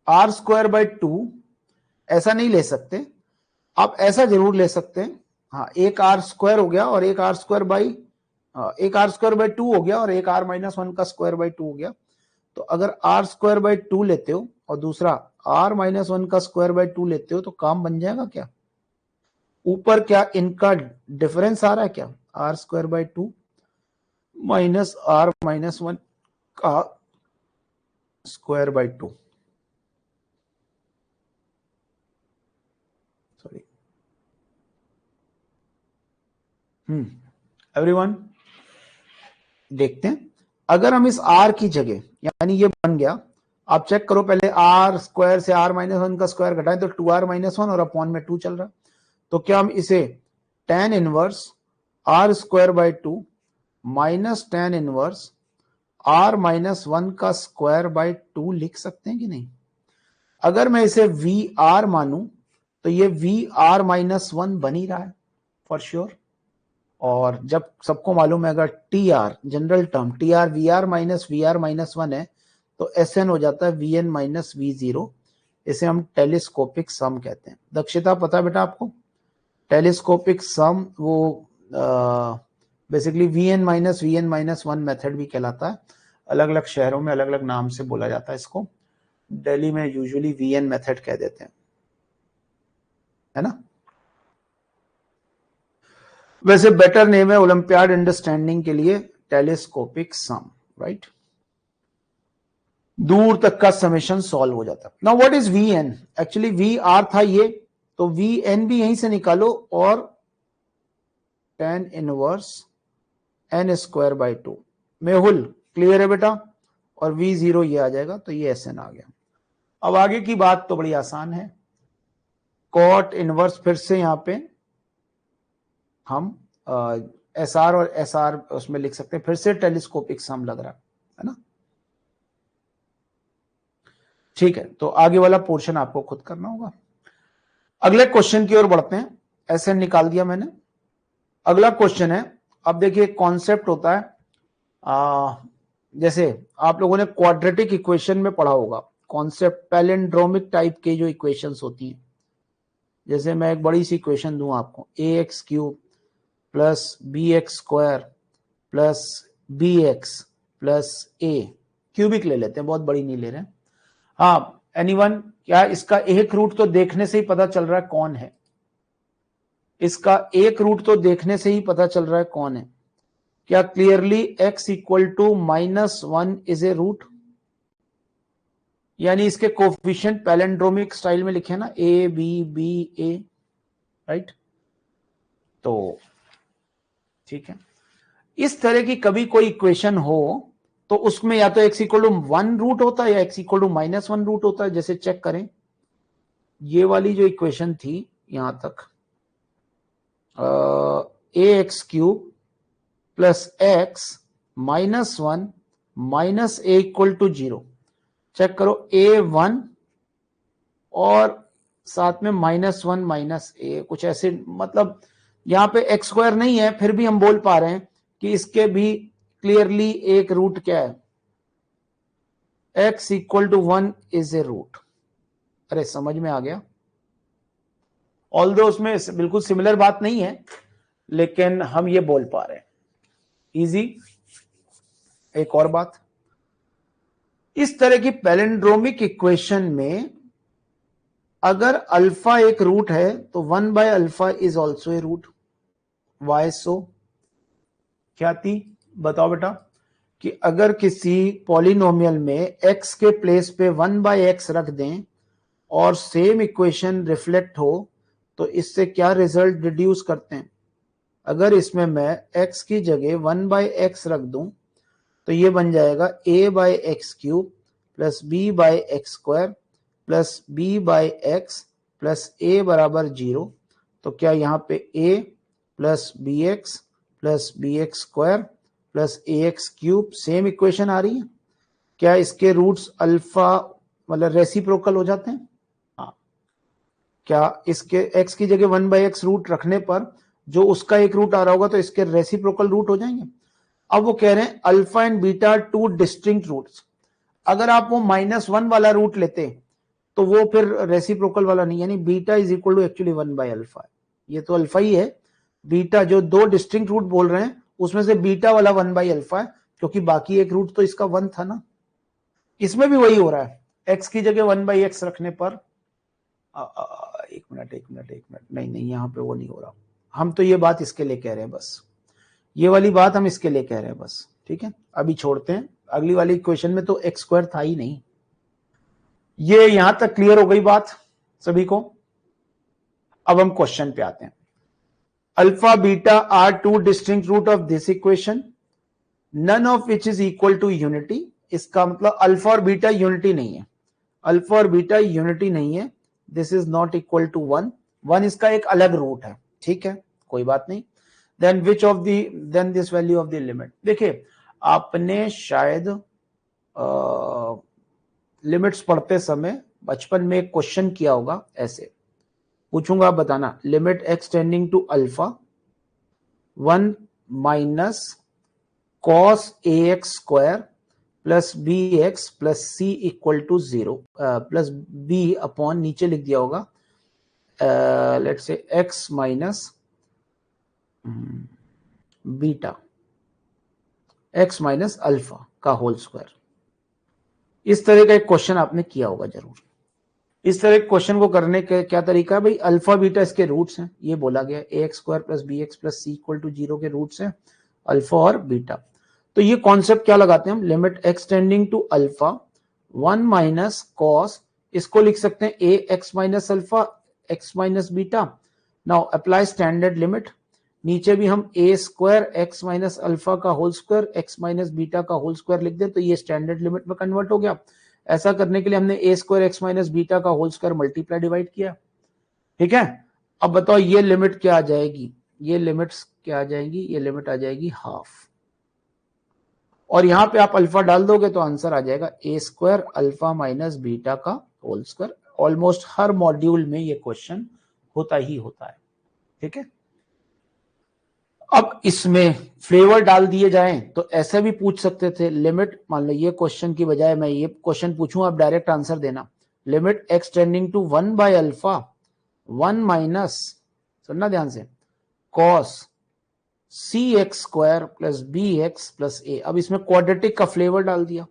Speaker 1: r स्क्वायर बाय 2 ऐसा नहीं ले सकते, आप ऐसा जरूर ले सकते हैं, हाँ, एक r स्क्वायर हो गया और एक r स्क्वायर बाई, एक r स्क्वायर बाई 2 हो गया और एक r माइनस 1 का स्क्वायर बाई 2 हो गया। तो अगर r स्क्वायर बाई 2 लेते हो और दूसरा r माइनस 1 का स्क्वायर बाई 2 लेते हो तो काम बन जाएगा क्या, ऊपर क्या इनका डिफरेंस आ रहा है क्या, r square by 2 minus r minus 1 का स्क्वायर बाई 2, सॉरी, एवरीवन देखते हैं, अगर हम इस r की जगह, यानी ये बन गया, आप चेक करो पहले, r स्क्वायर से r माइनस 1 का स्क्वायर घटाएं तो 2r माइनस 1 और अपॉन में 2 चल रहा है, तो क्या हम इसे tan inverse r square by 2 minus tan inverse r minus 1 का स्क्वायर बाय 2 लिख सकते हैं कि नहीं। अगर मैं इसे VR मानूं तो ये VR माइनस 1 बन ही रहा है फॉर श्योर, और जब सबको मालूम है अगर TR general term TR VR minus VR minus 1 है तो SN हो जाता है VN माइनस V0, इसे हम टेलीस्कोपिक सम कहते हैं। दक्षिता पता है बेटा आपको? टेलीस्कोपिक सम वो बेसिकली VN-1 मेथड भी कहलाता है। अलग अलग शहरों में अलग अलग नाम से बोला जाता है इसको। दिल्ली में यूजुअली VN मेथड कह देते हैं, है ना। वैसे बेटर नेम है ओलंपियाड अंडरस्टैंडिंग के लिए टेलीस्कोपिक सम, राइट। दूर तक का समेशन सॉल्व हो जाता है। Now what is VN? Actually VR था ये, तो VN भी यहीं से निकालो और tan inverse n²/2। Mehul clear है बेटा? और V0 ये आ जाएगा, तो ये SN आ गया। अब आगे की बात तो बड़ी आसान है। कॉट इनवर्स फिर से यहां पे हम SR और SR उसमें लिख सकते हैं, फिर से टेलीस्कोपिक सम लग रहा है ना। ठीक है, तो आगे वाला पोर्शन आपको खुद करना होगा। अगले क्वेश्चन की ओर बढ़ते हैं। SN निकाल दिया मैंने। अगला क्वेश्चन है, अब देखिए कॉन्सेप्ट होता है जैसे आप लोगों ने क्वाड्रेटिक इक्वेशन में पढ़ा होगा कॉन्सेप्ट, पैलिंड्रोमिक टाइप के जो इक्वेशंस होती हैं। जैसे मैं एक बड़ी सी इक्वेशन दूं आपको, AX³ plus BX² plus BX plus A, cubic ले लेते हैं, बहुत बड़ी नहीं ले रहे हैं। हाँ, एनीवन, क्या इसका एक रूट तो देखने से ही पता चल रहा है कौन है? इसका एक रूट तो देखने से ही पता चल रहा है कौन है? क्या clearly x = -1 is a root? यानी इसके कोफिशिएंट पैलिंड्रोमिक स्टाइल में लिखे ना, A B B A, right. तो ठीक है, इस तरह की कभी कोई इक्वेशन हो तो उसमें या तो x = 1 रूट होता है या x = -1 रूट होता है। जैसे चेक करें, ये वाली जो इक्वेशन थी यहां तक, AX³ plus x -1 minus A = 0। Check करो, A1 और साथ में -1 माइनस A, कुछ ऐसे, मतलब यहां पे x² नहीं है, फिर भी हम बोल पा रहे हैं कि इसके भी क्लियरली एक रूट क्या है, x = 1 इज ए रूट। अरे समझ में आ गया? ऑल्दो उसमें बिल्कुल सिमिलर बात नहीं है, लेकिन हम ये बोल पा रहे हैं, इजी। एक और बात, इस तरह की पैलिंड्रोमिक इक्वेशन में अगर अल्फा एक रूट है तो 1/α is also a root. Why so? क्या थी बताओ बेटा? कि अगर किसी पॉलिनोमियल में x के प्लेस पे 1/x रख दें और सेम इक्वेशन रिफ्लेक्ट हो तो इससे क्या रिजल्ट डिड्यूस करते हैं? अगर इसमें मैं x की जगह 1/x रख दूं तो ये बन जाएगा A/x³ plus B/x² plus B/x plus A बराबर 0। तो क्या यहाँ पे A plus BX plus BX² plus AX³ same equation आ रही है? क्या इसके रूट्स अल्फा मतलब रेसिप्रोकल हो जाते हैं? हाँ। क्या इसके x की जगह 1/x रूट रखने पर जो उसका एक रूट आ रहा होगा तो इसके रेसिप्रोकल रूट हो जाएंगे? अब वो कह रहे हैं alpha and beta 2 distinct roots. अगर आप वो -1 वाला रूट लेते तो वो फिर रेसिप्रोकल वाला नहीं, यानी beta is equal to actually 1/α। ये तो अल्फा ही है, बीटा जो दो डिस्टिंक्ट रूट बोल रहे हैं उसमें से बीटा वाला 1/α है, क्योंकि बाकी एक रूट तो इसका 1 था ना। इसमें भी वही हो रहा है, x की जगह 1/x रखने पर एक मिनट, नहीं यहां पे वो नहीं हो रहा। हम तो ये बात इसके लिए कह रहे हैं, बस ये वाली बात हम इसके लिए कह रहे हैं बस, ठीक है। अभी छोड़ते हैं, अगली वाली इक्वेशन में तो x² था ही नहीं। ये यहां तक क्लियर हो गई बात सभी को? अब हम क्वेश्चन पे आते हैं। Alpha beta are 2 distinct root of this equation, none of which is equal to unity. इसका मतलब अल्फा और बीटा यूनिटी नहीं है, अल्फा और बीटा यूनिटी नहीं है। This is not equal to 1 इसका एक अलग रूट है, ठीक है, कोई बात नहीं। Then which of the, then this value of the limit. देखिए आपने शायद लिमिट्स पढ़ते समय बचपन में एक क्वेश्चन किया होगा, ऐसे पूछूंगा, बताना limit x tending to alpha 1 minus cos ax² plus b x plus c equal to 0 plus b upon नीचे लिख दिया होगा let's say x minus beta x minus alpha का होल स्क्वायर। इस तरह का एक क्वेश्चन आपने किया होगा जरूर। इस तरह के क्वेश्चन को करने का क्या तरीका है भाई, अल्फा बीटा इसके रूट्स हैं, ये बोला गया a x square plus b x plus c equal to 0 के रूट्स हैं अल्फा और बीटा। तो ये कॉन्सेप्ट क्या लगाते हैं हम, limit x tending to alpha 1 minus cos, इसको लिख सकते हैं a x minus alpha x minus beta. Now apply standard limit, नीचे भी हम a square x minus alpha का whole square x minus beta का होल स्क्वायर लिख दें तो ये स्टैंडर्ड लिमिट में कन्वर्ट हो गया। ऐसा करने के लिए हमने ए स्क्वायर एक्स माइनस बीटा का होल स्क्वायर मल्टीप्लाई डिवाइड किया, ठीक है। अब बताओ ये लिमिट क्या आ जाएगी, ये लिमिट्स क्या आ जाएगी, ये लिमिट आ जाएगी हाफ, और यहां पे आप अल्फा डाल दोगे तो आंसर आ जाएगा ए स्क्वायर अल्फा माइनस बीटा का होल स्क्वायर। ऑलमोस्ट हर मॉड्यूल में ये क्वेश्चन होता ही होता है, ठीक है। अब इसमें फ्लेवर डाल दिए जाएं तो ऐसे भी पूछ सकते थे, लिमिट मान लो ये क्वेश्चन की बजाय मैं ये क्वेश्चन पूछूं, आप डायरेक्ट आंसर देना, limit x tending to 1 by alpha 1 minus, सुनना ध्यान से, cos c x square plus b x plus a. अब इसमें क्वाड्रेटिक का फ्लेवर डाल दिया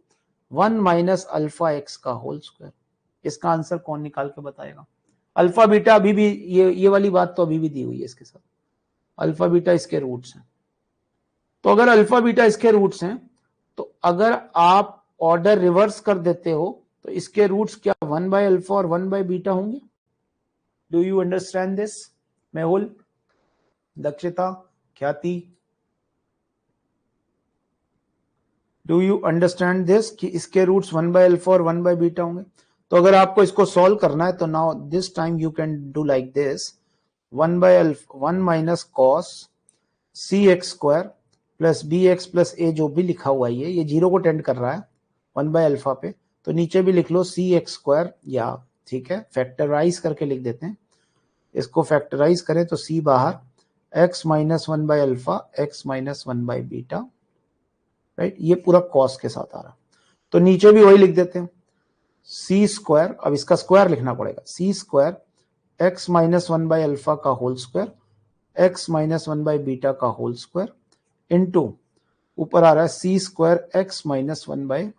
Speaker 1: 1 माइनस अल्फा एक्स का होल स्क्वायर। इसका आंसर कौन निकाल के बताएगा। अल्फा बीटा अभी भी ये वाली बात तो अभी भी दी हुई है इसके साथ, अल्फा बीटा इसके रूट्स हैं। तो अगर अल्फा बीटा इसके रूट्स हैं तो अगर आप ऑर्डर रिवर्स कर देते हो तो इसके रूट्स क्या 1 बाय अल्फा और 1 बाय बीटा होंगे। Do you understand this Mehul, Dakshita, ख्याति, डू यू अंडरस्टैंड दिस कि इसके रूट्स 1 बाय अल्फा और 1 बाय बीटा होंगे। तो अगर आपको इसको सॉल्व करना है तो now this time you can do like this, 1 by alpha 1 minus cos c x square plus b x plus a, जो भी लिखा हुआ है ये 0 को टेंड कर रहा है 1 बाय अल्फा पे, तो नीचे भी लिख लो सी एक्स स्क्वायर, या ठीक है फैक्टराइज करके लिख देते हैं, इसको फैक्टराइज करें तो सी बाहर x minus 1 by alpha x minus 1 by beta, right. ये पूरा कॉस के साथ आ रहा, तो नीचे भी वही लिख देते हैं सी स्क्वायर, अब इसका स्क्वायर लिखना पड़ेगा, c square x minus 1 by alpha का whole square x minus 1 by beta का होल स्क्वायर इनटू ऊपर आ रहा है c square x minus 1 by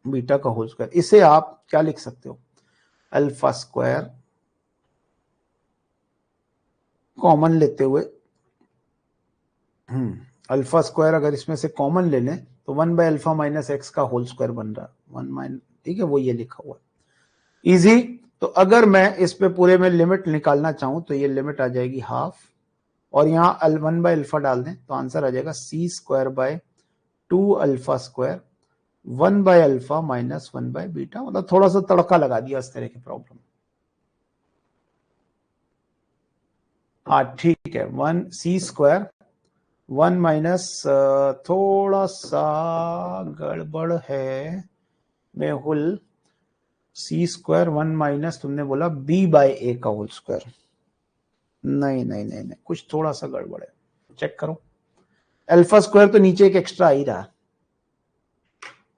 Speaker 1: beta का होल स्क्वायर। इसे आप क्या लिख सकते हो, अल्फा स्क्वायर कॉमन लेते हुए, अल्फा स्क्वायर अगर इसमें से कॉमन ले लें तो 1 बाय अल्फा माइनस एक्स का होल स्क्वायर बन रहा है 1 माइनस, ठीक है, वो ये लिखा हुआ है इजी। तो अगर मैं इस पे पूरे में लिमिट निकालना चाहूं तो ये लिमिट आ जाएगी हाफ, और यहाँ 1 बाय अल्फा डाल दें तो आंसर आ जाएगा c square by 2 alpha square 1 by alpha minus 1 by beta. मतलब थोड़ा सा तड़का लगा दिया इस तरह की प्रॉब्लम। हाँ ठीक है, 1 सी स्क्वायर 1 माइनस, थोड़ा सा गड़बड़ है मेहुल, सी स्क्वायर 1 माइनस तुमने बोला बी बाय ए का होल स्क्वायर, नहीं नहीं नहीं नहीं, कुछ थोड़ा सा गड़बड़ है, चेक करो। अल्फा स्क्वायर तो नीचे एक एक्स्ट्रा आ ही रहा,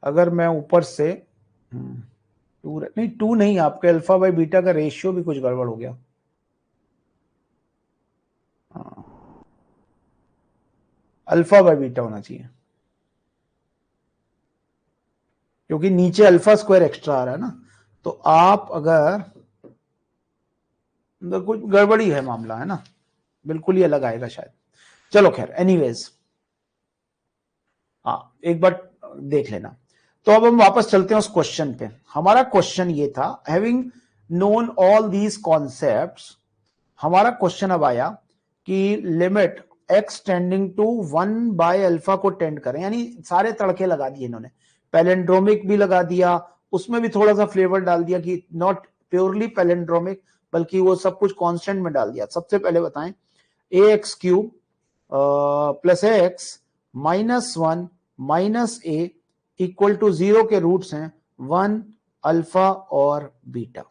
Speaker 1: अगर मैं ऊपर से 2 नहीं, आपके अल्फा बाय बीटा का रेशियो भी कुछ गड़बड़ हो गया। अल्फा बाय बीटा होना चाहिए क्योंकि नीचे अल्फा स्क्वायर एक्स्ट्रा आ रहा है ना, तो आप अगर कुछ गड़बड़ी है मामला, है ना, बिल्कुल ही अलग आएगा शायद। चलो खैर एनीवेज, हाँ एक बार देख लेना। तो अब हम वापस चलते हैं उस क्वेश्चन पे। हमारा क्वेश्चन ये था, having known all these concepts, हमारा क्वेश्चन अब आया कि limit x tending to 1 by alpha को टेंड करें, यानी सारे तड़के लगा दिए इन्होंने, पैलेंड्रोमिक भी लगा दिया, उसमें भी थोड़ा सा फ्लेवर डाल दिया कि नॉट प्योरली पैलेंड्रोमिक बल्कि वो सब कुछ कांस्टेंट में डाल दिया। सबसे पहले बताएं, a x cube plus x minus 1 minus a equal to 0 के रूट्स हैं 1 अल्फा और बीटा।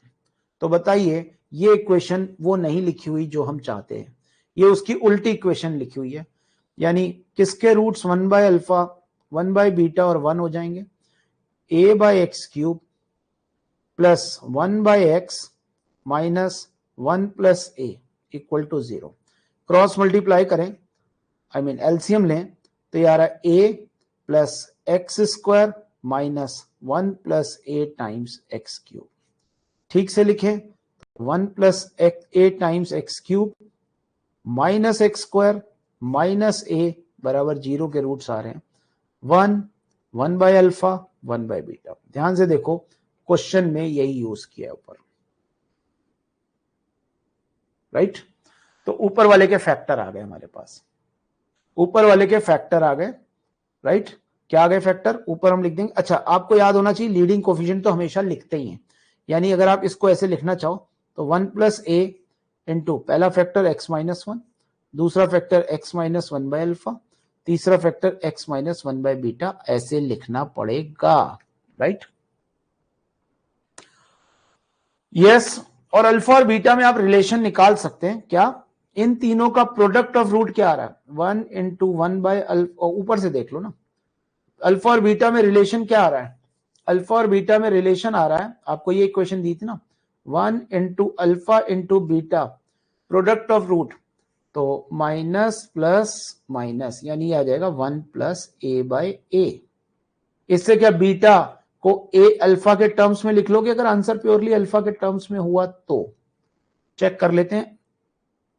Speaker 1: तो बताइए ये इक्वेशन वो नहीं लिखी हुई जो हम चाहते हैं, ये उसकी उल्टी इक्वेशन लिखी हुई है, यानी किसके roots 1 by alpha 1 by beta और 1 हो जाएंगे, a by x cube plus 1 by x minus 1 plus a equal to 0। Cross multiply करें, आई मीन एलसीएम लें, तो ये आ रहा है a plus x square minus 1 plus a times x cube. ठीक से लिखें, 1 plus a times x cube minus x square minus a बराबर 0 के रूट्स आ रहे हैं 1 बाय अल्फा 1 बाय बीटा। ध्यान से देखो, क्वेश्चन में यही यूज किया है ऊपर, राइट। तो ऊपर वाले के फैक्टर आ गए हमारे पास, ऊपर वाले के फैक्टर आ गए, राइट। क्या आ गए फैक्टर, ऊपर हम लिख देंगे। अच्छा, आपको याद होना चाहिए लीडिंग कोफिशिएंट तो हमेशा लिखते ही हैं, यानी अगर आप इसको ऐसे लिखना चाहो तो 1 प्लस ए इंटू पहला फैक्टर एक्स माइनस 1, दूसरा factor x minus 1 by alpha, तीसरा factor x minus 1 by beta, ऐसे लिखना पड़ेगा, राइट। यस, और अल्फा और बीटा में आप रिलेशन निकाल सकते हैं। क्या, इन तीनों का प्रोडक्ट ऑफ रूट क्या आ रहा है, 1 इंटू 1 बाय अल्फा। ऊपर से देख लो ना, अल्फा और बीटा में रिलेशन क्या आ रहा है, अल्फा और बीटा में रिलेशन आ रहा है, आपको ये इक्वेशन दी थी ना, 1 into alpha into beta product of root, तो माइनस प्लस माइनस, यानी आ जाएगा 1 प्लस ए बाय ए। इससे क्या, बीटा को ए अल्फा के टर्म्स में लिख लोगे अगर आंसर प्योरली अल्फा के टर्म्स में हुआ तो। चेक कर लेते हैं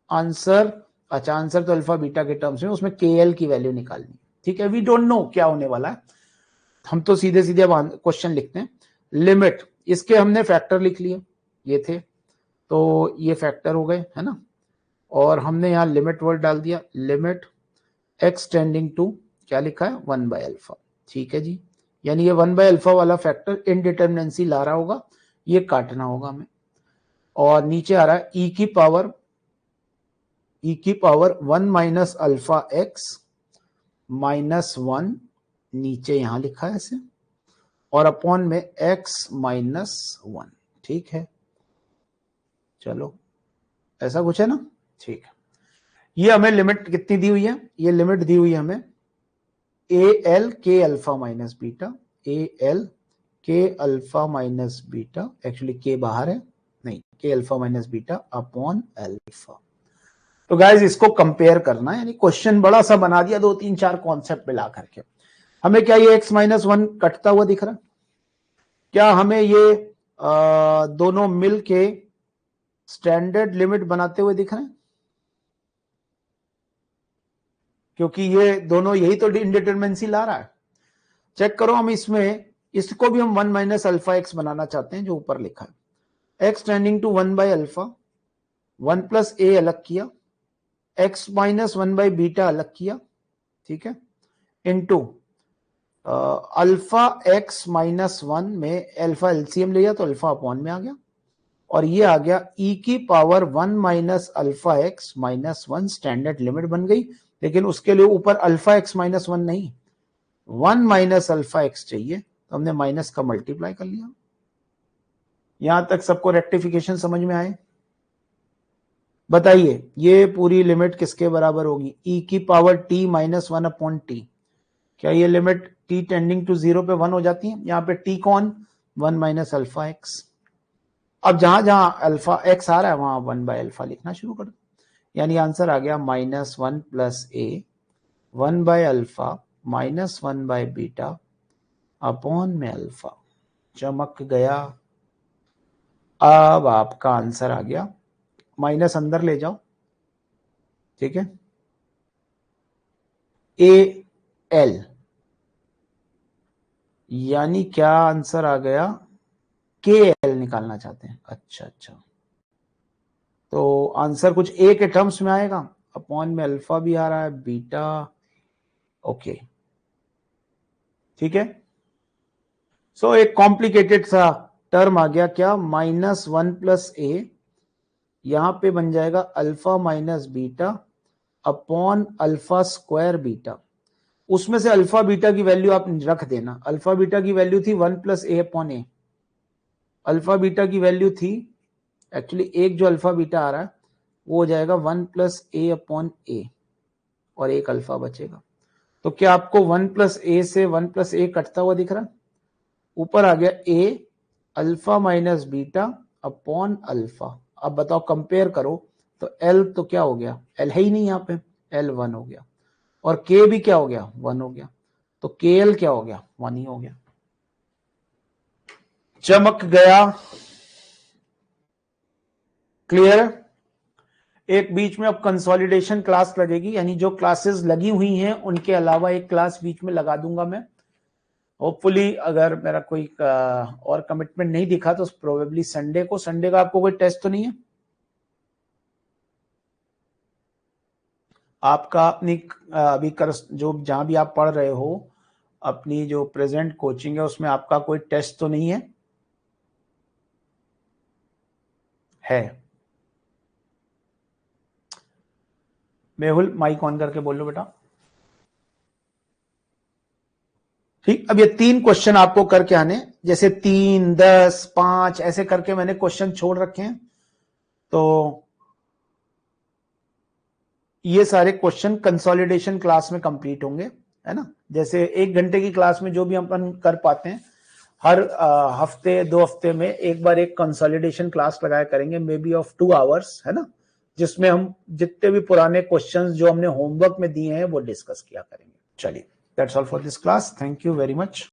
Speaker 1: आंसर। अच्छा, आंसर तो अल्फा बीटा के टर्म्स में, उसमें के एल की वैल्यू निकालनी, ठीक है। वी डोंट नो क्या होने वाला है, हम तो सीधे सीधे अब क्वेश्चन लिखते हैं। लिमिट, इसके हमने फैक्टर लिख लिए, ये थे, तो ये फैक्टर हो गए, है ना। और हमने यहां लिमिट वर्ड डाल दिया, लिमिट एक्स टेंडिंग टू, क्या लिखा है, 1 बाय अल्फा, ठीक है जी। यानी ये 1 बाय अल्फा वाला फैक्टर इनडिटर्मिनेंसी ला रहा होगा, ये काटना होगा हमें। और नीचे आ रहा है e की power 1 minus alpha x minus 1, नीचे यहां लिखा है ऐसे, और अपॉन में x माइनस 1, ठीक है। चलो, ऐसा कुछ है ना, ठीक है। ये हमें लिमिट कितनी दी हुई है, ये लिमिट दी हुई है हमें ए एल के alpha minus beta, A L के अल्फा माइनस बीटा, एक्चुअली के बाहर है, नहीं, के alpha minus beta upon alpha. तो गाइज इसको कंपेयर करना है, यानी क्वेश्चन बड़ा सा बना दिया, 2 3 4 कॉन्सेप्ट मिला करके। हमें क्या ये x माइनस 1 कटता हुआ दिख रहा है, क्या हमें ये दोनों मिल के स्टैंडर्ड लिमिट बनाते हुए दिख रहे हैं, क्योंकि ये दोनों यही तो इनडिटरमिनेंसी ला रहा है। चेक करो, हम इसमें इसको भी हम 1 माइनस अल्फा एक्स बनाना चाहते हैं, जो ऊपर लिखा है, x tending to 1 by alpha, 1 plus a अलग किया, एक्स माइनस 1 बाय बीटा अलग किया, ठीक है, इनटू अल्फा एक्स माइनस 1 में अल्फा एलसीएम लिया तो अल्फा अपॉन में आ गया, और ये आ गया e की power 1 minus alpha x minus 1, standard limit बन गई। लेकिन उसके लिए ऊपर अल्फा एक्स माइनस 1 नहीं, 1 माइनस अल्फा एक्स चाहिए, तो हमने माइनस का मल्टीप्लाई कर लिया। यहां तक सबको रेक्टिफिकेशन समझ में आए, बताइए ये पूरी लिमिट किसके बराबर होगी, e की power t minus 1 upon T. क्या ये लिमिट t टेंडिंग टू 0 पे 1 हो जाती है, यहाँ पे t कौन, 1 माइनस अल्फा एक्स। अब जहां जहां अल्फा एक्स आ रहा है वहां 1 बाय अल्फा लिखना शुरू कर दो, यानी आंसर आ गया minus 1 plus A 1 by alpha minus 1 by beta upon में अल्फा। चमक गया। अब आपका आंसर आ गया, माइनस अंदर ले जाओ, ठीक है, ए एल, यानी क्या आंसर आ गया, के एल निकालना चाहते हैं। अच्छा अच्छा, तो आंसर कुछ ए के टर्म्स में आएगा, अपॉन में अल्फा भी आ रहा है, बीटा, ओके, ठीक है। सो एक कॉम्प्लिकेटेड सा टर्म आ गया, क्या, माइनस 1 प्लस ए, यहां पे बन जाएगा alpha minus beta upon alpha square beta. उसमें से अल्फा बीटा की वैल्यू आप रख देना, अल्फा बीटा की वैल्यू थी 1 प्लस ए अपॉन ए, अल्फा बीटा की वैल्यू थी, एक्चुअली एक जो अल्फा बीटा आ रहा है वो हो जाएगा 1 प्लस ए अपॉन ए, और एक अल्फा बचेगा। तो क्या आपको 1 प्लस ए से 1 प्लस ए कटता हुआ दिख रहा है, ऊपर आ गया a alpha minus beta upon alpha. अब बताओ कंपेयर करो तो एल तो क्या हो गया, एल है ही नहीं यहाँ पे, एल 1 हो गया, और के भी क्या हो गया 1 हो गया, तो के एल क्या हो गया 1 ही हो गया। चमक गया, क्लियर है। एक बीच में अब कंसोलिडेशन क्लास लगेगी, यानी जो क्लासेस लगी हुई हैं उनके अलावा एक क्लास बीच में लगा दूंगा मैं। होपफुली अगर मेरा कोई और कमिटमेंट नहीं दिखा तो प्रोबेबली संडे को। संडे का आपको कोई टेस्ट तो नहीं है? आपका अपनी अभी जो जहां भी आप पढ़ रहे हो, अपनी जो प्रेजेंट कोचिंग है उसमें आपका कोई टेस्ट तो नहीं है? मेहुल माइक ऑन करके बोलो बेटा। ठीक, अब ये 3 क्वेश्चन आपको करके आने, जैसे 3, 10, 5 ऐसे करके मैंने क्वेश्चन छोड़ रखे हैं, तो ये सारे क्वेश्चन कंसोलिडेशन क्लास में कंप्लीट होंगे, है ना। जैसे 1 घंटे की क्लास में जो भी अपन कर पाते हैं, हर हफ्ते 2 हफ्ते में एक बार एक कंसोलिडेशन क्लास लगाया करेंगे, मे बी ऑफ 2 आवर्स, है ना, जिसमें हम जितने भी पुराने क्वेश्चंस जो हमने होमवर्क में दिए हैं वो डिस्कस किया करेंगे। चलिए, that's all for this class, thank you very much.